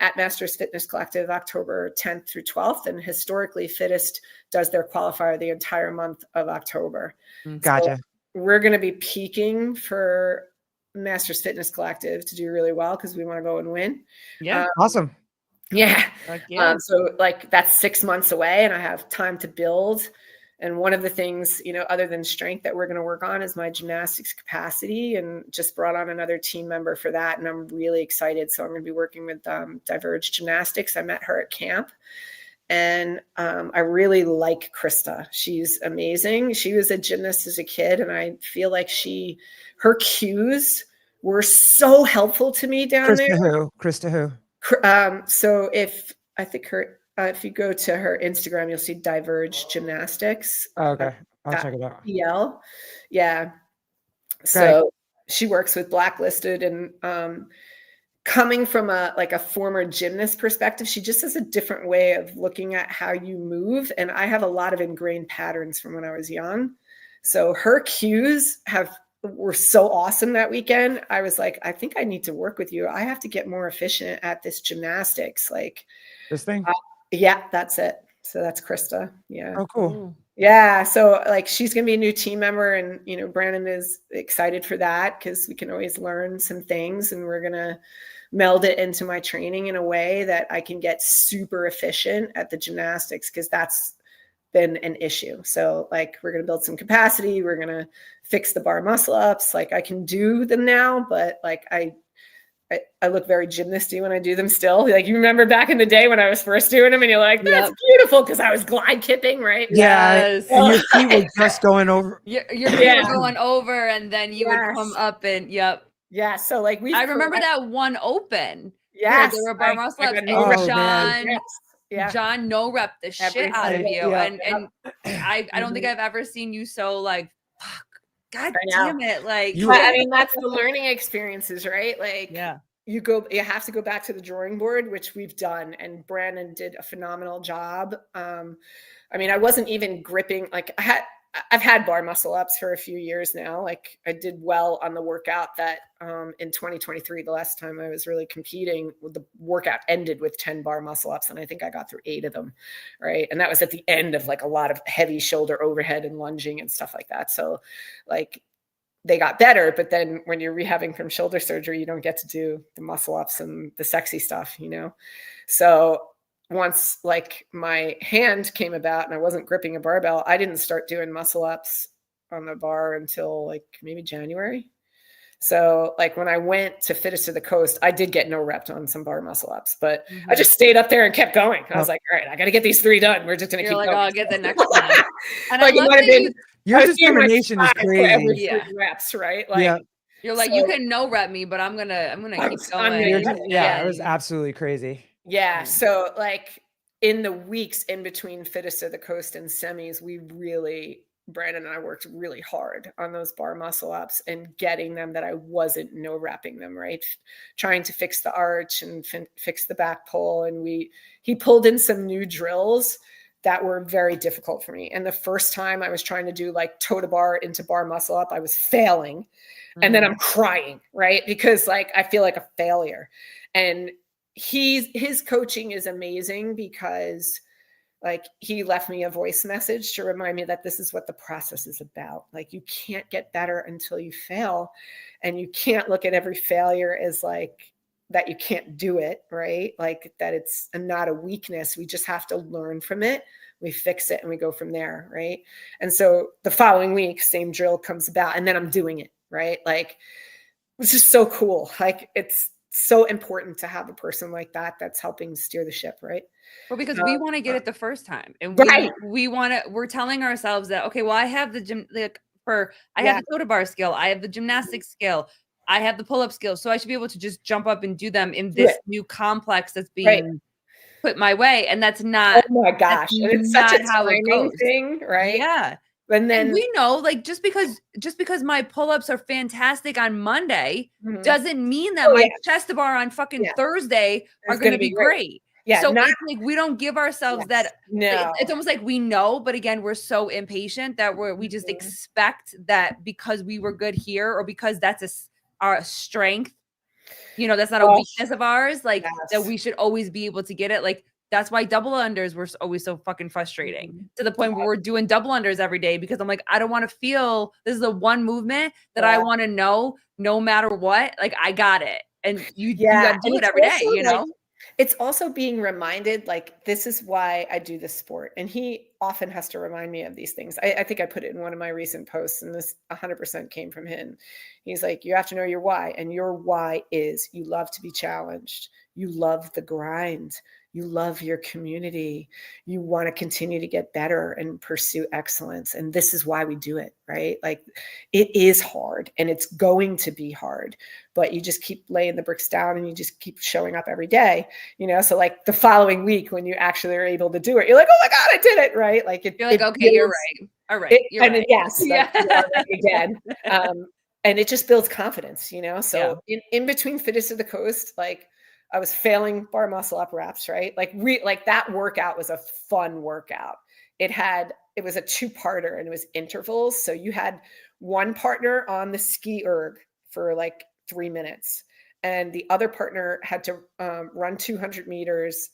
at Masters Fitness Collective, October 10th through 12th. And historically, Fittest does their qualifier the entire month of October. Gotcha. So we're going to be peaking for Masters Fitness Collective to do really well because we want to go and win. Yeah. Awesome. Yeah. So like that's 6 months away and I have time to build. And one of the things, you know, other than strength that we're going to work on is my gymnastics capacity, and just brought on another team member for that. And I'm really excited. So I'm going to be working with Diverge Gymnastics. I met her at camp and I really like Krista. She's amazing. She was a gymnast as a kid. And I feel like her cues were so helpful to me down there. Krista who? So if you go to her Instagram, you'll see Diverge Gymnastics. Okay. I'll check it out. PL. Yeah. So she works with Blacklisted, and coming from a former gymnast perspective, she just has a different way of looking at how you move. And I have a lot of ingrained patterns from when I was young. So her cues were so awesome that weekend. I was like, I think I need to work with you. I have to get more efficient at this gymnastics. Like this thing. Yeah, that's it. So that's Krista. Yeah. Oh, cool. Yeah. So like she's going to be a new team member, and, you know, Brannen is excited for that because we can always learn some things, and we're going to meld it into my training in a way that I can get super efficient at the gymnastics, because that's been an issue. So like we're going to build some capacity. We're going to fix the bar muscle ups. Like I can do them now, but like I look very gymnasty when I do them still. Like you remember back in the day when I was first doing them and you're like, that's beautiful, because I was glide kipping, right? Yes. And your feet were just going over. Your feet were going over, and then you would come up and Yeah. So like I remember that one open. Yes. There were bar muscle ups, and John no rep the shit out of you. And I don't think I've ever seen you so like, fuck. God damn it. Like, I mean, that's the learning experiences, right? Like, you have to go back to the drawing board, which we've done. And Brannen did a phenomenal job. I mean, I wasn't even gripping, like I've had bar muscle ups for a few years now. Like I did well on the workout that in 2023, the last time I was really competing, the workout ended with 10 bar muscle ups. And I think I got through 8 of them. Right. And that was at the end of like a lot of heavy shoulder overhead and lunging and stuff like that. So like they got better, but then when you're rehabbing from shoulder surgery, you don't get to do the muscle ups and the sexy stuff, you know? So once like my hand came about and I wasn't gripping a barbell, I didn't start doing muscle ups on the bar until like maybe January. So like when I went to Fittest to the Coast, I did get no rep on some bar muscle ups, but I just stayed up there and kept going. I was like, all right, I got to get these 3 done. We're just going to keep going. I'll get the next one. And like your determination is crazy. Every 3 reps, right? Like, You're like, you can no rep me, but I'm gonna keep going. Yeah, it was absolutely crazy. Yeah. So like in the weeks in between fittest of the coast and semis, Brannen and I worked really hard on those bar muscle ups and getting them that I wasn't no repping them, right? Trying to fix the arch and fix the back pull. And he pulled in some new drills that were very difficult for me. And the first time I was trying to do like toe to bar into bar muscle up, I was failing. And then I'm crying, right? Because like, I feel like a failure. And his coaching is amazing because like he left me a voice message to remind me that this is what the process is about. Like you can't get better until you fail, and you can't look at every failure as like that you can't do it, right? Like that it's not a weakness. We just have to learn from it. We fix it and we go from there, right? And so the following week, same drill comes about, and then I'm doing it, right? Like it's just so cool. Like it's so important to have a person like that that's helping steer the ship, right? Well, because we want to get it the first time, and we're telling ourselves that, okay, well, I have the gym, I have the toe to bar skill, I have the gymnastics skill, I have the pull-up skill, so I should be able to just jump up and do them in this new complex that's being put my way. And that's not, oh my gosh, and it's such a timing thing, right? Yeah. And then we know, like, just because my pull-ups are fantastic on Monday doesn't mean that my chest to bar on fucking Thursday are going to be great. Yeah. So it's like we don't give ourselves that. No, it's almost like we know, but again, we're so impatient that we just expect that because we were good here or because that's our strength, that's not a weakness of ours, like that we should always be able to get it. Like that's why double unders were always so fucking frustrating to the point where we're doing double unders every day, because I'm like, I don't want to feel this is the one movement that I want to know no matter what. Like I got it. And you got to do it every day, It's also being reminded, like, this is why I do this sport. And he often has to remind me of these things. I think I put it in one of my recent posts, and this 100% came from him. He's like, you have to know your why. And your why is you love to be challenged. You love the grind. You love your community. You want to continue to get better and pursue excellence. And this is why we do it, right? Like it is hard and it's going to be hard, but you just keep laying the bricks down and you just keep showing up every day, So like the following week when you actually are able to do it, you're like, oh my God, I did it, right? Like you're like, okay, you're right. All right. You're right. Yes. Yeah. Right again. And it just builds confidence, So in between fittest of the coast, like I was failing bar muscle up reps, right? Like that workout was a fun workout. It was a 2-parter and it was intervals. So you had one partner on the ski erg for like 3 minutes, and the other partner had to run 200 meters,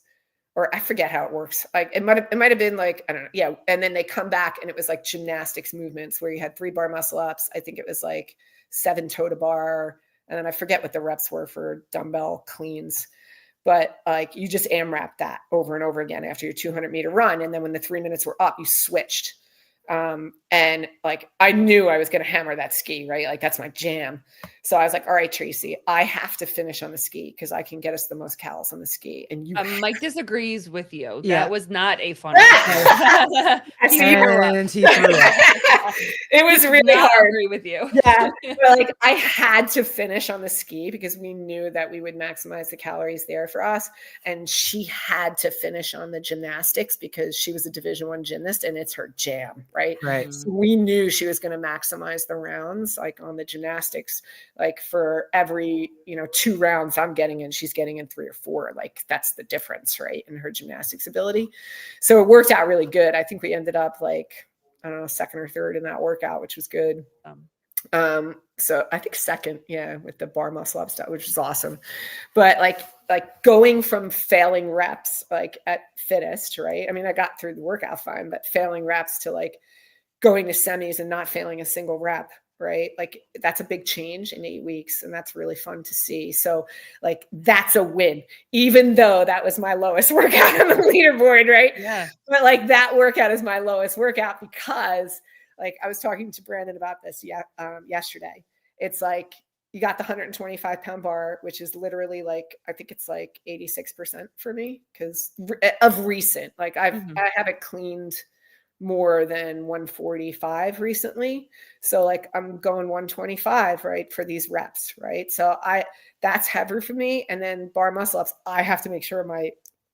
or I forget how it works. Like it might have been like, I don't know. Yeah. And then they come back and it was like gymnastics movements where you had 3 bar muscle ups. I think it was like 7 toe to bar. And then I forget what the reps were for dumbbell cleans, but like you just AMRAP that over and over again after your 200-meter run. And then when the 3 minutes were up, you switched. And like, I knew I was going to hammer that ski, right? Like that's my jam. So I was like, all right, Tracy, I have to finish on the ski because I can get us the most calories on the ski. And Mike disagrees with you. Yeah. That was not a fun and he threw it. It was really hard. Agree with you. Yeah. But like I had to finish on the ski because we knew that we would maximize the calories there for us. And she had to finish on the gymnastics because she was a Division I gymnast and it's her jam. Right. So we knew she was going to maximize the rounds, like on the gymnastics, like for every, 2 rounds I'm getting in, she's getting in 3 or 4. Like that's the difference, right? In her gymnastics ability. So it worked out really good. I think we ended up like, I don't know, 2nd or 3rd in that workout, which was good. So I think 2nd, with the bar muscle up stuff, which was awesome. But like going from failing reps, like at fittest, right? I mean, I got through the workout fine, but failing reps to like going to semis and not failing a single rep, right? Like that's a big change in 8 weeks. And that's really fun to see. So like, that's a win, even though that was my lowest workout on the leaderboard. Right. Yeah. But like that workout is my lowest workout because like I was talking to Brannen about this yesterday. It's like, you got the 125-pound bar, which is literally like, I think it's like 86% for me because of recent, like I haven't cleaned more than 145 recently. So like I'm going 125, right, for these reps, right? So that's heavy for me. And then bar muscle ups, I have to make sure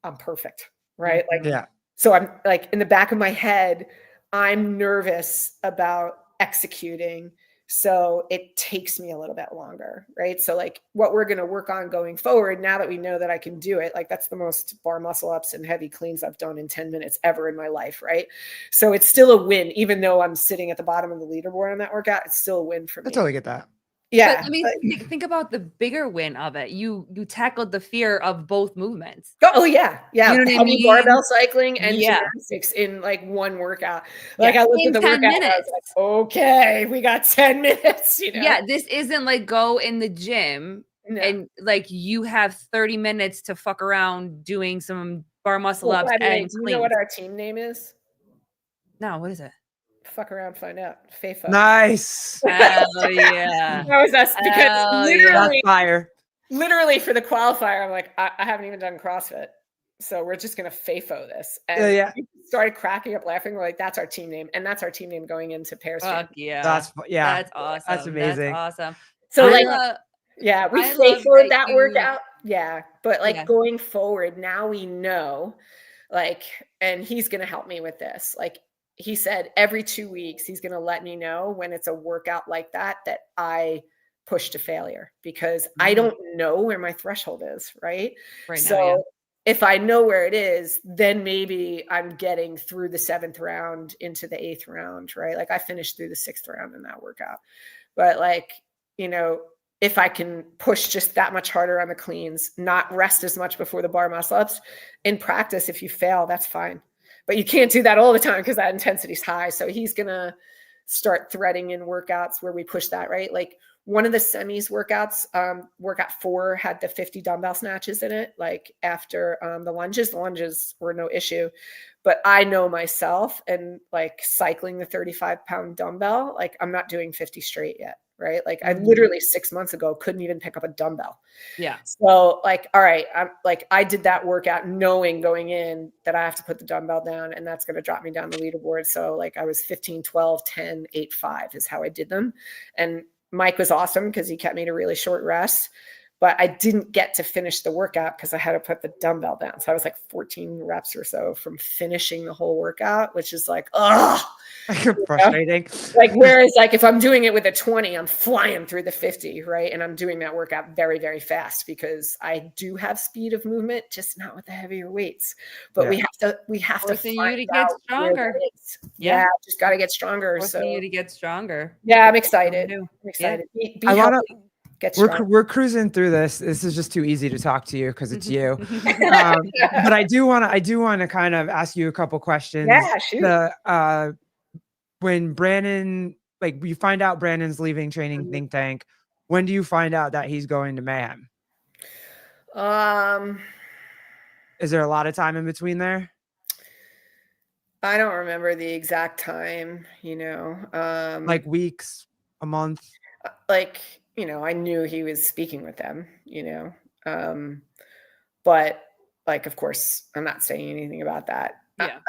I'm perfect, right? Like, yeah. So I'm like in the back of my head, I'm nervous about executing. So it takes me a little bit longer, right? So like what we're going to work on going forward, now that we know that I can do it, like that's the most bar muscle ups and heavy cleans I've done in 10 minutes ever in my life, right? So it's still a win, even though I'm sitting at the bottom of the leaderboard on that workout, it's still a win for me. I totally get that. Yeah. But I mean, think about the bigger win of it. You tackled the fear of both movements. Oh yeah. Yeah. You know what I mean? Barbell cycling and Yeah. gymnastics in like one workout. Like Yeah, I looked in at the 10 workout and I was minutes. like, okay, we got 10 minutes, you know? Yeah, this isn't like go in the gym No. and like you have 30 minutes to fuck around doing some bar muscle ups By the way, and do you know what our team name is? No, what is it? Fuck around, find out. FAFO. Nice. Oh yeah. That was us because literally, fire. Literally for the qualifier, I'm like, I haven't even done CrossFit. So we're just going to FAFO this. And we started cracking up laughing. We're like, that's our team name. And that's our team name going into Paris. Fuck yeah. That's awesome. That's amazing. That's awesome. So we FAFO'd that workout. Yeah. But like going forward, now we know, like, and he's going to help me with this. Like he said, every 2 weeks, he's going to let me know when it's a workout like that I push to failure, because I don't know where my threshold is, right? So if I know where it is, then maybe I'm getting through the 7th round into the 8th round, right? Like I finished through the 6th round in that workout. But like, you know, if I can push just that much harder on the cleans, not rest as much before the bar muscle ups, in practice, if you fail, that's fine. But you can't do that all the time because that intensity is high. So he's going to start threading in workouts where we push that, right? Like one of the semis workouts, workout 4 had the 50 dumbbell snatches in it. Like after the lunges were no issue. But I know myself, and like cycling the 35-pound dumbbell, like I'm not doing 50 straight yet. Right. Like I literally 6 months ago couldn't even pick up a dumbbell. Yeah. So like, all right, I did that workout knowing going in that I have to put the dumbbell down and that's going to drop me down the leaderboard. So like I was 15, 12, 10, 8, 5 is how I did them. And Mike was awesome because he kept me to really short rest. But I didn't get to finish the workout because I had to put the dumbbell down. So I was like 14 reps or so from finishing the whole workout, which is like, frustrating. Like, whereas like if I'm doing it with a 20, I'm flying through the 50, right? And I'm doing that workout very, very fast because I do have speed of movement, just not with the heavier weights. But we have to forcing you to get stronger. Yeah, just got to get stronger. Forcing you to get stronger. Yeah, I'm excited. I'm excited. Yeah. We're cruising through this. This is just too easy to talk to you because it's you. But I do want to kind of ask you a couple questions. Yeah, shoot. When Brannen, like you find out Brannen's leaving Training Think Tank, when do you find out that he's going to Mayhem? Is there a lot of time in between there? I don't remember the exact time, you know. Like weeks, a month? Like, you know, I knew he was speaking with them, you know. But like, of course, I'm not saying anything about that.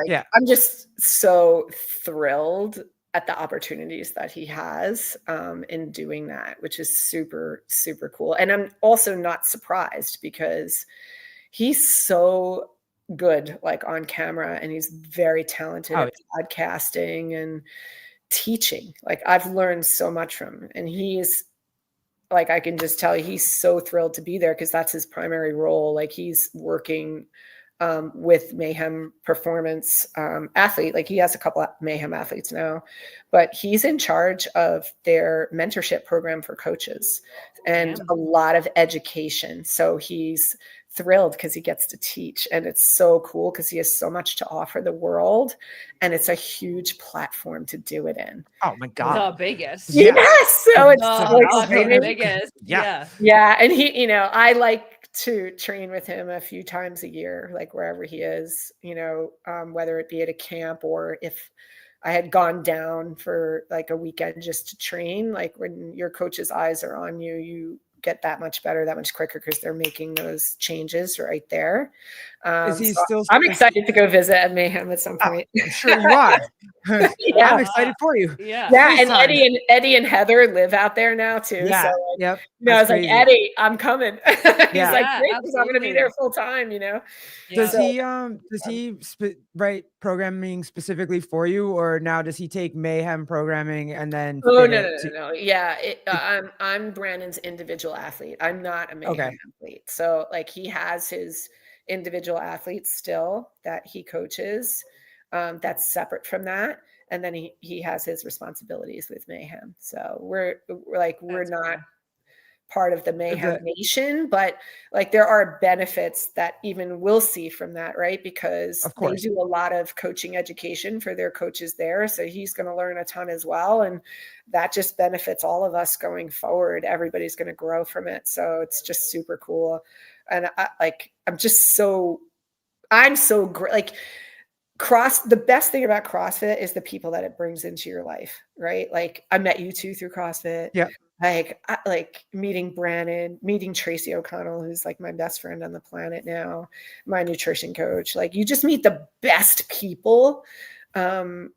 Yeah. I'm just so thrilled at the opportunities that he has in doing that, which is super, super cool. And I'm also not surprised because he's so good, like on camera, and he's very talented at podcasting and teaching. Like I've learned so much from him, and he's like, I can just tell you, he's so thrilled to be there because that's his primary role. Like he's working with Mayhem Performance athlete. Like he has a couple of Mayhem athletes now, but he's in charge of their mentorship program for coaches and a lot of education. So he's thrilled because he gets to teach, and it's so cool because he has so much to offer the world, and it's a huge platform to do it in. Oh my God. The biggest. Yes. So it's the biggest. Yeah. And he, you know, I like to train with him a few times a year, like wherever he is, you know, whether it be at a camp or if I had gone down for like a weekend just to train. Like when your coach's eyes are on you, you get that much better, that much quicker, because they're making those changes right there. Is he so still? I'm excited to go visit at Mayhem at some point. I'm sure you are. Yeah. I'm excited for you. Yeah. And Eddie and Heather live out there now too. Yeah. So Yep. I was like, Eddie, I'm coming. He's like, great, because I'm going to be there full time. Does he write programming specifically for you, or now does he take Mayhem programming and then? Oh no. Yeah, I'm Brannen's individual athlete. I'm not a Mayhem athlete. So like he has his individual athletes still that he coaches. That's separate from that. And then he has his responsibilities with Mayhem. So we're not part of the Mayhem Nation, but like there are benefits that even we'll see from that, right? Because they do a lot of coaching education for their coaches there. So he's going to learn a ton as well. And that just benefits all of us going forward. Everybody's going to grow from it. So it's just super cool. And I'm so great. Like the best thing about CrossFit is the people that it brings into your life, right? Like I met you two through CrossFit. Yeah. Like meeting Brannen, meeting Tracy O'Connell, who's like my best friend on the planet now, my nutrition coach. Like you just meet the best people, and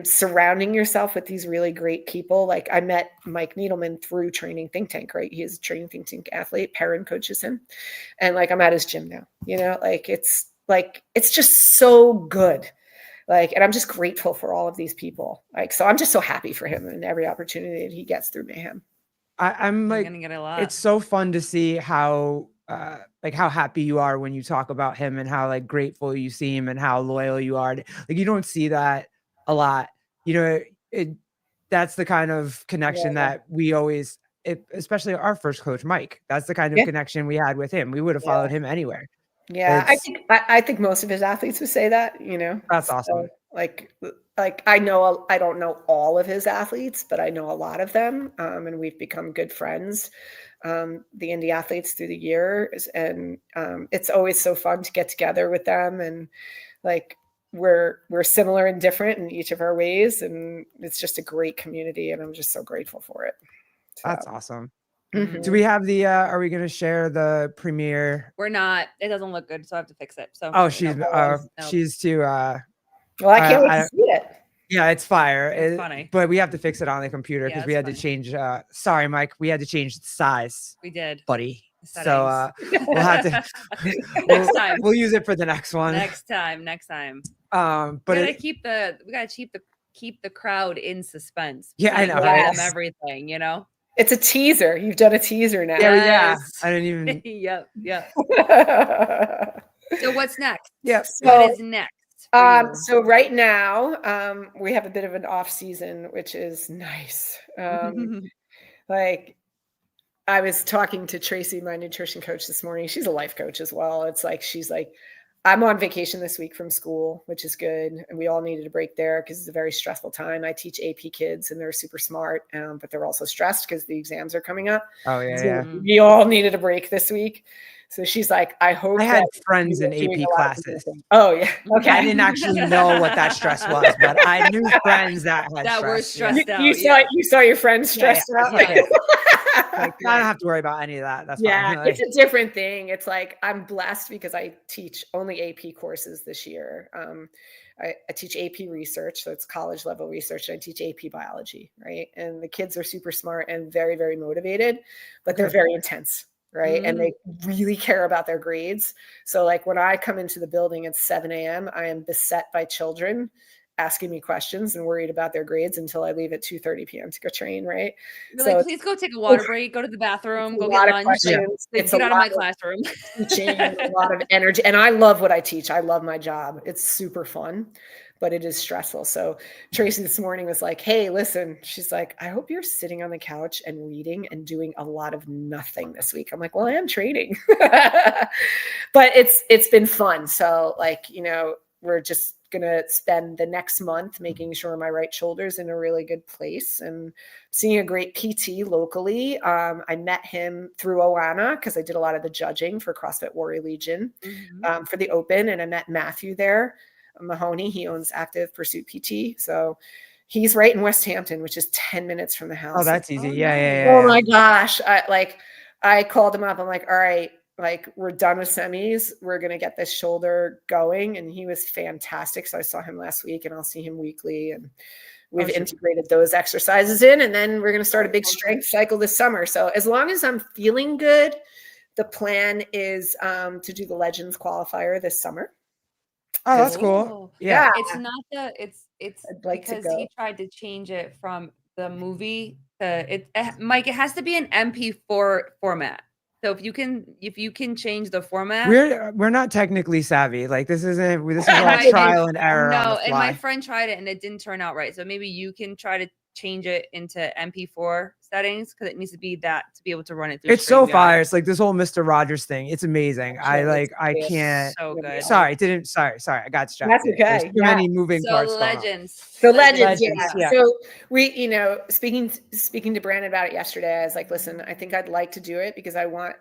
surrounding yourself with these really great people. Like I met Mike Needleman through Training Think Tank, right? He is a Training Think Tank athlete. Perrin coaches him. And like I'm at his gym now, it's just so good. And I'm just grateful for all of these people. So I'm just so happy for him and every opportunity that he gets through Mayhem. I'm like, gonna get a lot. It's so fun to see how happy you are when you talk about him, and how like grateful you seem, and how loyal you are. Like you don't see that a lot, that's the kind of connection that we always, especially our first coach, Mike, that's the kind of connection we had with him. We would have followed him anywhere. Yeah. I think most of his athletes would say that, That's awesome. Like I don't know all of his athletes, but I know a lot of them. And we've become good friends, the indie athletes through the years. And it's always so fun to get together with them. And like, we're similar and different in each of our ways. And it's just a great community. And I'm just so grateful for it. So. That's awesome. Mm-hmm. Do we have are we going to share the premiere? We're not. It doesn't look good, so I have to fix it. So she's too well, I can't wait to see it. Yeah, it's fire. It's funny. But we have to fix it on the computer because we had to change sorry, Mike, we had to change the size. We did. Buddy. So we'll have to next time. We'll use it for the next one. Next time. But we gotta keep the crowd in suspense. Yeah, I know. Give them everything, It's a teaser. You've done a teaser now. Yeah. I didn't even. Yep. So what's next? Yep. What is next? So right now, we have a bit of an off season, which is nice. Like I was talking to Tracy, my nutrition coach, this morning. She's a life coach as well. It's like, she's like, I'm on vacation this week from school, which is good. And we all needed a break there because it's a very stressful time. I teach AP kids and they're super smart, but they're also stressed because the exams are coming up. Oh, yeah. We all needed a break this week. So she's like, I hope I had friends in AP classes. Oh, yeah. Okay. I didn't actually know what that stress was, but I knew friends that were stressed out. You saw your friends stressed out. Yeah. Like, I don't have to worry about any of that. That's fine. It's a different thing. It's like I'm blessed because I teach only AP courses this year. I teach AP research, so it's college level research. And I teach AP biology, right? And the kids are super smart and very, very motivated, but they're very intense, right? And they really care about their grades. So like when I come into the building at 7 a.m., I am beset by children asking me questions and worried about their grades until I leave at 2:30 p.m. to go train, right? You're like, please go take a water break, go to the bathroom, go get lunch. It's get out of my classroom. Teaching, a lot of energy. And I love what I teach. I love my job. It's super fun, but it is stressful. So Tracy this morning was like, hey, listen, she's like, I hope you're sitting on the couch and reading and doing a lot of nothing this week. I'm like, well, I am training, but it's been fun. So like, we're just going to spend the next month making sure my right shoulder's in a really good place and seeing a great PT locally. I met him through Oana because I did a lot of the judging for CrossFit Warrior Legion for the Open. And I met Matthew there, Mahoney. He owns Active Pursuit PT. So he's right in West Hampton, which is 10 minutes from the house. Oh, that's easy. Yeah. Oh my gosh. I called him up. I'm like, all right, like we're done with semis. We're going to get this shoulder going. And he was fantastic. So I saw him last week and I'll see him weekly. And we've integrated those exercises in. And then we're going to start a big strength cycle this summer. So as long as I'm feeling good, the plan is to do the Legends qualifier this summer. Oh, that's cool. Yeah. It's not it's because he tried to change it from the movie to Mike, it has to be an MP4 format. So if you can change the format. We're not technically savvy. Like this is all trial and error. No, and my friend tried it and it didn't turn out right. So maybe you can try to change it into MP4 settings because it needs to be that to be able to run it through. It's so fire. It's like this whole Mr. Rogers thing. It's amazing. I can't. So good. Sorry, I got distracted. That's okay. There's too many moving parts. So Legends. Yeah. So we, speaking to Brannen about it yesterday, I was like, listen, I think I'd like to do it because I want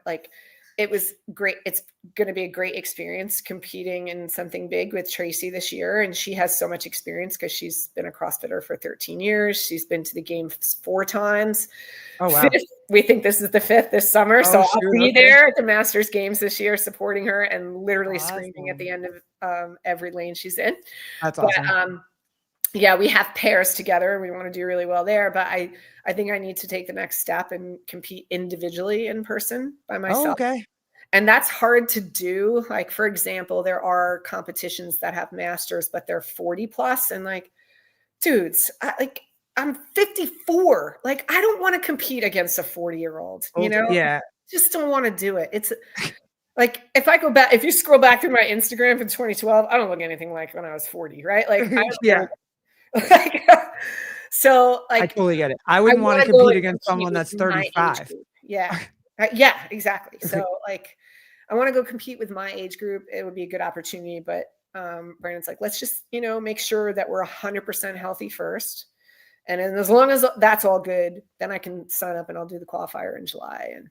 it was great. It's going to be a great experience competing in something big with Tracy this year. And she has so much experience because she's been a CrossFitter for 13 years. She's been to the games 4 times. Oh, wow. We think this is the 5th this summer. So I'll be there at the Masters Games this year, supporting her and literally screaming at the end of every lane she's in. That's awesome. Yeah, we have pairs together. We want to do really well there, but I think I need to take the next step and compete individually in person by myself. Oh, okay. And that's hard to do. Like, for example, there are competitions that have masters, but they're 40 plus. And dudes, I'm 54. I don't want to compete against a 40-year-old, Yeah. Just don't want to do it. It's if you scroll back through my Instagram from 2012, I don't look anything like when I was 40, right? Yeah. So I totally get it. I wouldn't want to compete against someone that's 35. Yeah. Yeah, exactly. So I want to go compete with my age group. It would be a good opportunity, but Brandon's like, let's just, make sure that we're 100% healthy first. And then as long as that's all good, then I can sign up and I'll do the qualifier in July and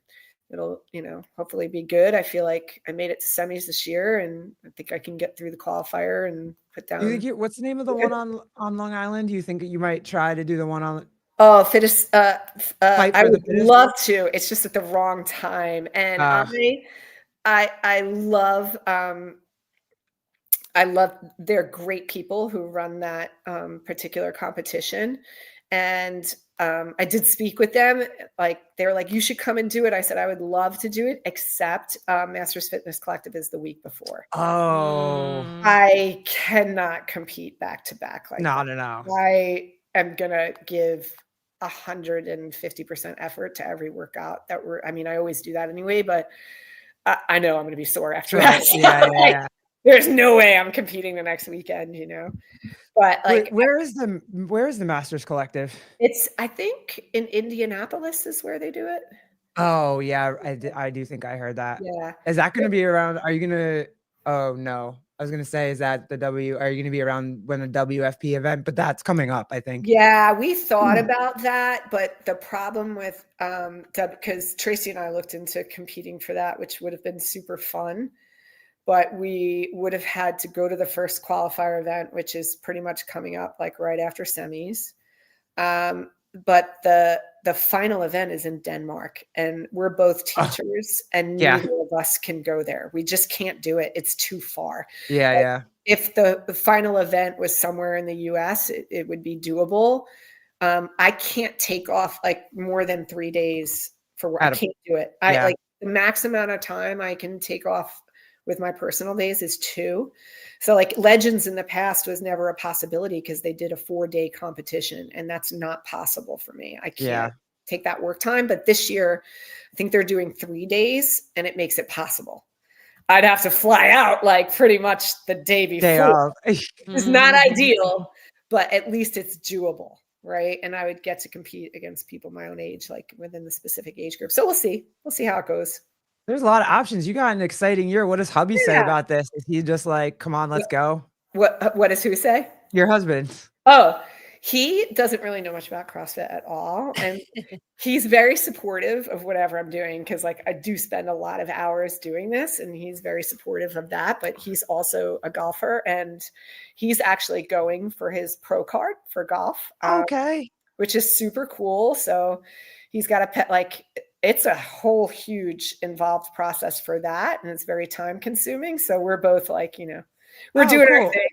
it'll, hopefully be good. I feel like I made it to semis this year and I think I can get through the qualifier and put down. What's the name of the one on Long Island? Do you think that you might try to do the one on? Oh, fittest. I would love to. It's just at the wrong time. And I love they're great people who run that particular competition. And I did speak with them. They were like, you should come and do it. I said, I would love to do it, except Masters Fitness Collective is the week before. Oh, I cannot compete back to back. No. I am going to give 150% effort to every workout I always do that anyway, but I know I'm going to be sore after that. Yeah. There's no way I'm competing the next weekend, But where is the Masters Collective? It's, I think, in Indianapolis is where they do it. Oh yeah, I do think I heard that. Yeah. Is that going to be around? Are you gonna? Oh no, I was gonna say, is that the Are you going to be around when the WFP event? But that's coming up, I think. Yeah, we thought about that, but the problem with because Tracy and I looked into competing for that, which would have been super fun. But we would have had to go to the first qualifier event, which is pretty much coming up right after semis. But the final event is in Denmark and we're both teachers and neither of us can go there. We just can't do it. It's too far. Yeah. If the final event was somewhere in the US, it would be doable. I can't take off more than 3 days for work. I can't do it. The max amount of time I can take off with my personal days is 2. So Legends in the past was never a possibility because they did a 4-day competition and that's not possible for me. I can't take that work time. But this year, I think they're doing 3 days and it makes it possible. I'd have to fly out pretty much the day before. It's not ideal, but at least it's doable. Right. And I would get to compete against people my own age, within the specific age group. So we'll see. We'll see how it goes. There's a lot of options. You got an exciting year. What does hubby say about this? Is he just come on, let's go? What does who say? Your husband. Oh, he doesn't really know much about CrossFit at all. And he's very supportive of whatever I'm doing. Cause I do spend a lot of hours doing this and he's very supportive of that, but he's also a golfer and he's actually going for his pro card for golf. Okay. Which is super cool. So he's got a pet, it's a whole huge involved process for that. And it's very time consuming. So we're both like, we're doing our thing.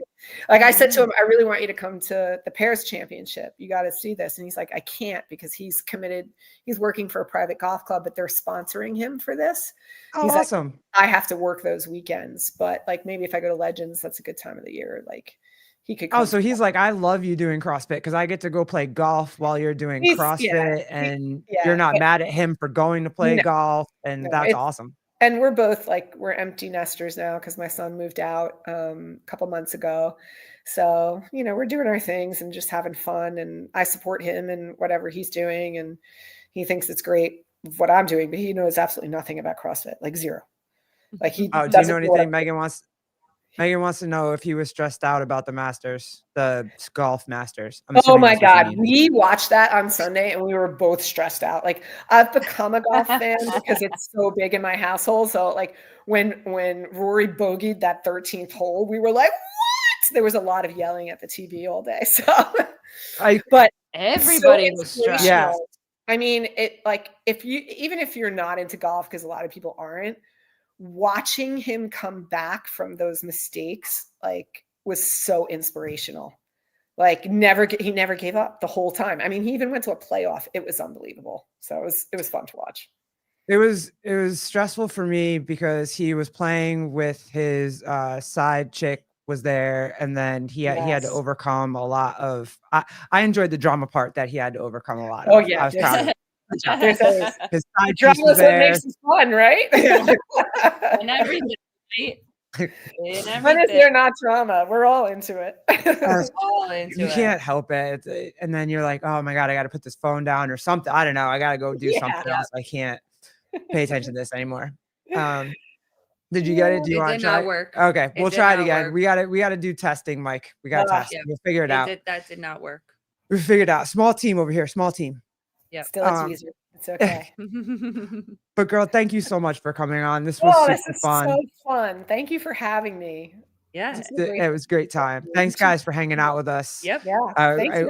Like I said to him, I really want you to come to the Pairs Championship. You got to see this. And he's like, I can't, because he's committed. He's working for a private golf club, but they're sponsoring him for this. Oh, he's awesome. Like, I have to work those weekends, but like maybe if I go to Legends, that's a good time of the year. Like he could come. Oh, so he's like, I love you doing CrossFit because I get to go play golf while you're doing CrossFit, and you're not mad at him for going to play golf, and that's awesome. And we're both like, we're empty nesters now because my son moved out a couple months ago. So, we're doing our things and just having fun, and I support him in whatever he's doing, and he thinks it's great what I'm doing, but he knows absolutely nothing about CrossFit, like zero. Like he do you know anything? Megan wants to know if he was stressed out about the Masters, the golf Masters. Oh my God. We watched that on Sunday and we were both stressed out. Like I've become a golf fan because it's so big in my household. So like when Rory bogeyed that 13th hole, we were like, what? There was a lot of yelling at the TV all day. So but everybody was stressed. Yeah. I mean, even if you're not into golf, because a lot of people aren't, watching him come back from those mistakes like was so inspirational. Like he never gave up the whole time. I mean, he even went to a playoff. It was unbelievable. So it was fun to watch. It was stressful for me because he was playing with his side chick was there, and then he had to overcome a lot of. I enjoyed the drama part that he had to overcome a lot of. Oh yeah, I was proud of him. His side drama is what makes it fun, right? And everything, right? When is there not drama? We're all into it. You can't help it. And then you're like, oh my God, I got to put this phone down or something. I don't know. I got to go do something else. I can't pay attention to this anymore. Did you get it? Do you want to try? It did not work. Okay, we'll try it again. We got to do testing, Mike. We got to test. We'll figure it out. That did not work. We figured it out. Small team over here. Small team. Yeah. Still it's easier. It's okay. But girl, thank you so much for coming on. This was super fun. So fun. Thank you for having me. Yeah. It was a great time. Thanks guys for hanging out with us. Yep. Yeah. I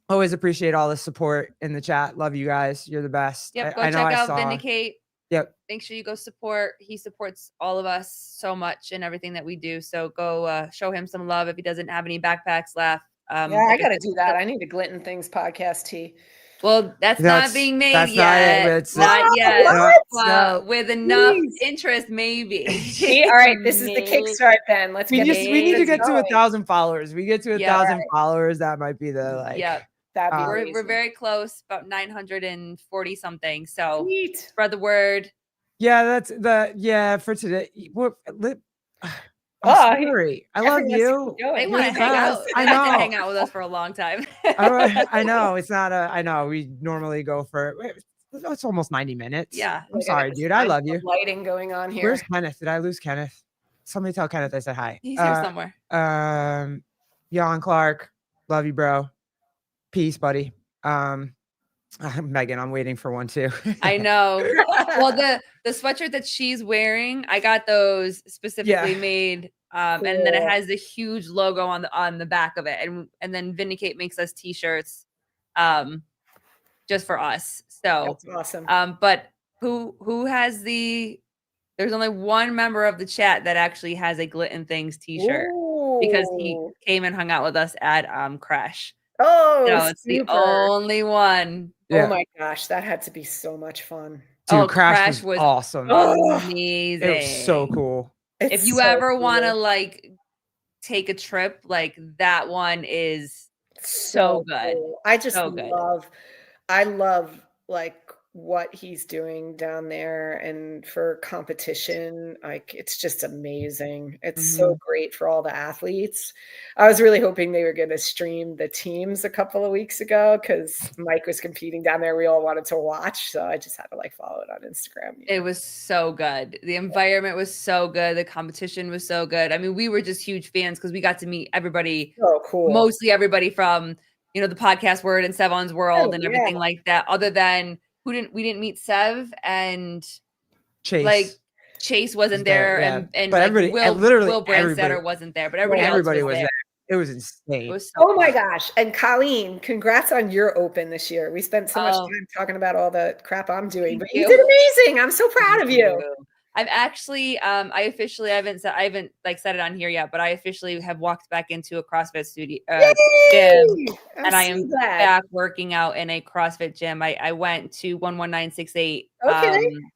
always appreciate all the support in the chat. Love you guys. You're the best. Yep. Go check out Vindicate. Yep. Make sure you go support. He supports all of us so much in everything that we do. So go show him some love if he doesn't have any backpacks left. I got to do that. I need a Gluten Things podcast tee. Well, that's not being made yet. Not yet. No. With enough interest, maybe. All right, this is the kickstart. Then we need to get to 1,000 followers. We get to 1,000 followers. That might be the we're very close, about 940 something. So spread the word. Yeah, that's for today. Sorry. I love you. They want to hang out. I know. Hang out with us for a long time. I know. It's not I know. We normally go for it's almost 90 minutes. Yeah. I'm sorry, dude. I love you. Lighting going on here. Where's Kenneth? Did I lose Kenneth? Somebody tell Kenneth I said hi. He's here somewhere. Jan Clark. Love you, bro. Peace, buddy. Megan, I'm waiting for one too. I know. Well, the sweatshirt that she's wearing, I got those specifically made. Cool. And then it has the huge logo on the back of it. And then Vindicate makes us t-shirts just for us. So that's awesome. But who has there's only one member of the chat that actually has a Gluten Things t-shirt. Ooh. Because he came and hung out with us at Crash. Oh, so it's the only one. Yeah. Oh my gosh, that had to be so much fun. Dude, Crash was awesome. Amazing. It was so cool. If you ever want to take a trip, that one is so good. Cool. I just I love what he's doing down there, and for competition, it's just amazing. It's so great for all the athletes. I was really hoping they were going to stream the teams a couple of weeks ago because Mike was competing down there. We all wanted to watch, so I just had to follow it on Instagram. It was so good. The environment was so good. The competition was so good. I mean, we were just huge fans because we got to meet everybody. Oh, cool. Mostly everybody from the podcast world and Sevon's world and everything like that. Other than we didn't meet Sev and Chase. Chase wasn't there, and but everybody, Will Brandsetter wasn't there, but everybody was there. It was insane. It was so oh my gosh. And Colleen, congrats on your open this year. We spent so much time talking about all the crap I'm doing, but you did amazing. I'm so proud of you. I've actually, I haven't said it on here yet, but I officially have walked back into a CrossFit studio gym, and I am back working out in a CrossFit gym. I went to 11968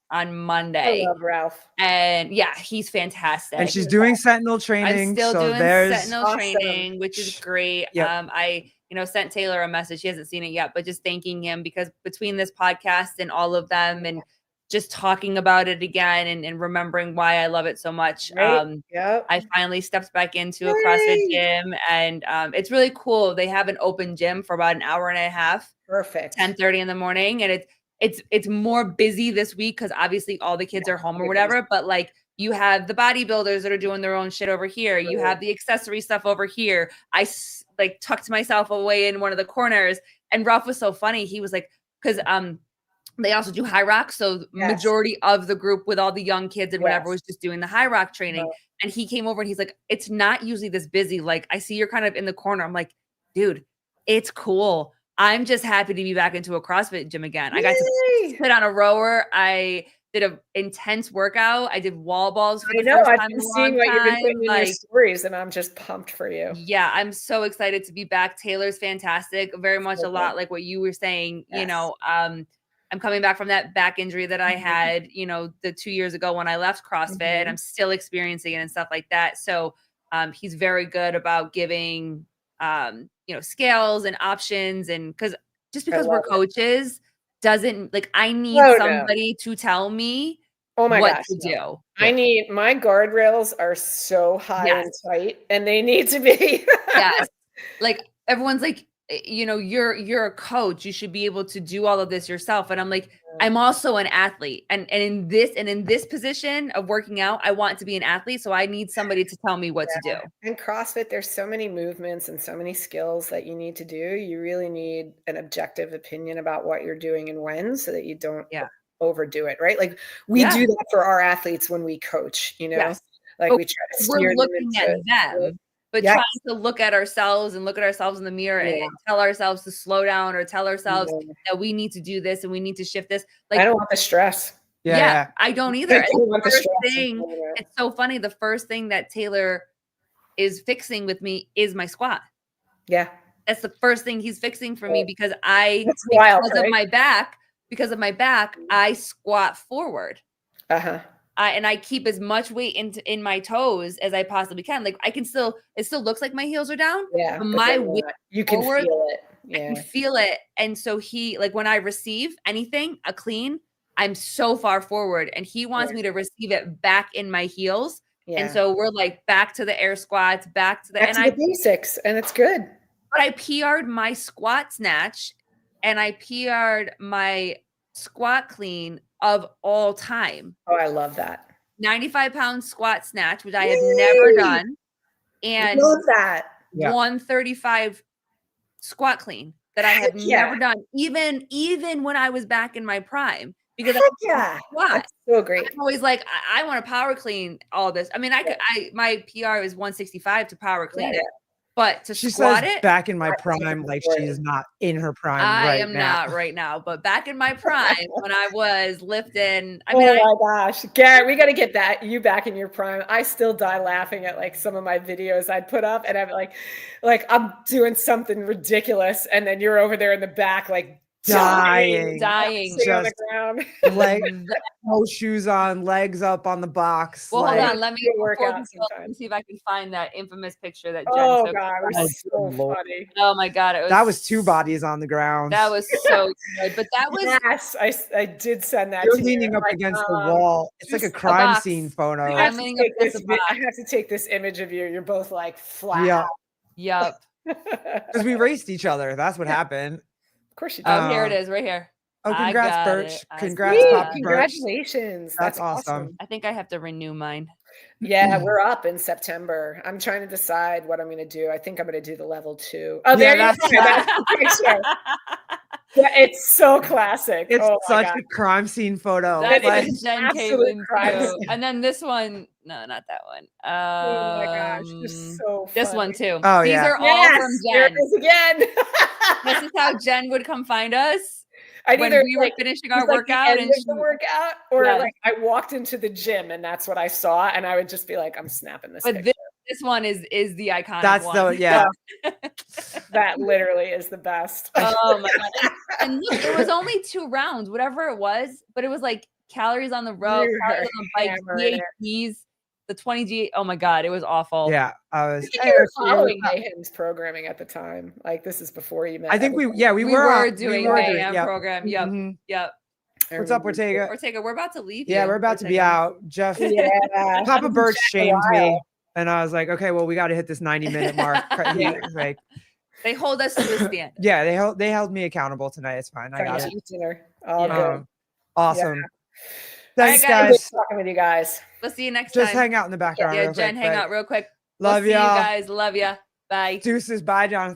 on Monday. I love Ralph. And yeah, he's fantastic. And she's doing Sentinel training. I'm still doing Sentinel training, which is great. Yep. I sent Taylor a message. She hasn't seen it yet, but just thanking him because between this podcast and all of them and just talking about it again and remembering why I love it so much. I finally stepped back into a CrossFit gym, and it's really cool. They have an open gym for about an hour and a half. Perfect. 10:30 in the morning. And it's more busy this week because obviously all the kids are home or whatever, but like you have the bodybuilders that are doing their own shit over here. You have the accessory stuff over here. I like tucked myself away in one of the corners, and Ralph was so funny. He was like, because they also do high rock. So majority of the group with all the young kids and whatever was just doing the high rock training. And he came over and he's like, it's not usually this busy. Like, I see you're kind of in the corner. I'm like, dude, it's cool. I'm just happy to be back into a CrossFit gym again. I got to sit on a rower. I did an intense workout. I did wall balls for the first time in a long seeing what you've been putting in your like, stories, and I'm just pumped for you. Yeah, I'm so excited to be back. Taylor's fantastic. Very much a lot like what you were saying. You know, I'm coming back from that back injury that I had, the 2 years ago when I left CrossFit, and I'm still experiencing it and stuff like that. So he's very good about giving, scales and options. And because we're coaches doesn't like, I need somebody to tell me what to do. I need, my guardrails are so high and tight, and they need to be. Like everyone's like, you're a coach. You should be able to do all of this yourself. And I'm like, I'm also an athlete. And in this position of working out, I want to be an athlete. So I need somebody to tell me what to do. In CrossFit, there's so many movements and so many skills that you need to do. You really need an objective opinion about what you're doing and when, so that you don't overdo it. Right. Like we do that for our athletes when we coach, like we try to steer we're looking at them. But trying to look at ourselves and look at ourselves in the mirror and tell ourselves to slow down, or tell ourselves that we need to do this and we need to shift this. Like, I don't want the stress. I don't either. It's so funny. The first thing that Taylor is fixing with me is my squat. Yeah. That's the first thing he's fixing for me because because of my back, I squat forward. And I keep as much weight in my toes as I possibly can. Like it still looks like my heels are down. Yeah. But my weight you can forward, feel it. Yeah. I can feel it. And so he, like when I receive anything, a clean, I'm so far forward, and he wants me to receive it back in my heels. Yeah. And so we're like back to the air squats, back to the basics, and it's good. But I PR'd my squat snatch, and I PR'd my squat clean of all time. Oh, I love that. 95-pound squat snatch, which I have never done. And love that. 135 squat clean that I have never done, even when I was back in my prime. Because that's so great. I'm always like, I want to power clean all this. I mean, my PR is 165 to power clean it. But to squat it back in my prime, like she is not in her prime. I am not right now, but back in my prime when I was lifting. My gosh, Garrett, we got to get you back in your prime. I still die laughing at like some of my videos I'd put up, and I'm like I'm doing something ridiculous, and then you're over there in the back, like dying just on the ground, like no shoes on, legs up on the box. Well, like, hold on, let me work out see if I can find that infamous picture that Jen took. God, it was so funny. Oh my God, that was two bodies on the ground. That was so good, but that was I did send that. You're leaning up against the wall. It's like a crime scene photo. I have to take this image of you. You're both like flat. Yep. Because we raced each other. That's what happened. Of course you did. Oh, here it is, right here. Oh, congrats, Birch. Congrats, Pop. Congratulations. That's awesome. I think I have to renew mine. Yeah, we're up in September. I'm trying to decide what I'm going to do. I think I'm going to do the level 2. Oh, there you go. That's the picture. Yeah, it's so classic. It's such a crime scene photo. That's like Jen Cave. And then this one No, not that one. Oh my gosh, you're so this funny. one too. Oh, These yeah. are all from There Jen. it is again. This is how Jen would come find us when Either we were finishing our workout, the end and of the workout, or Yeah. like I walked into the gym and that's what I saw, and I would just be like, I'm snapping this but picture. this one is the iconic That's one. the yeah. That literally is the best. Oh my god! And look, it was only 2 rounds, whatever it was, but it was like calories on the road, You calories on the bike, hammering it. DATs, the 20 G. Oh my god, it was awful. Yeah, I was. I think you were following Mayhem's programming at the time. Like this is before you met. I think we were doing Mayhem program. Yep. Mm-hmm. Yep. What's up, Ortega? Ortega, we're about to leave. Yeah, you. we're about to be out. Jeff, Yeah. Papa Birch shamed me, and I was like, okay, well, we got to hit this 90-minute mark. Like, they hold us to the standard. Yeah, they held me accountable tonight. It's fine. I got it. Dinner. All good. Awesome. Yeah. Thanks, All right, guys. Talking with you guys. We'll see you next time. Just hang out in the background. Yeah, real Jen, quick, hang out real quick. Love you y'all. guys. Love ya. Bye. Deuces. Bye, Jonathan.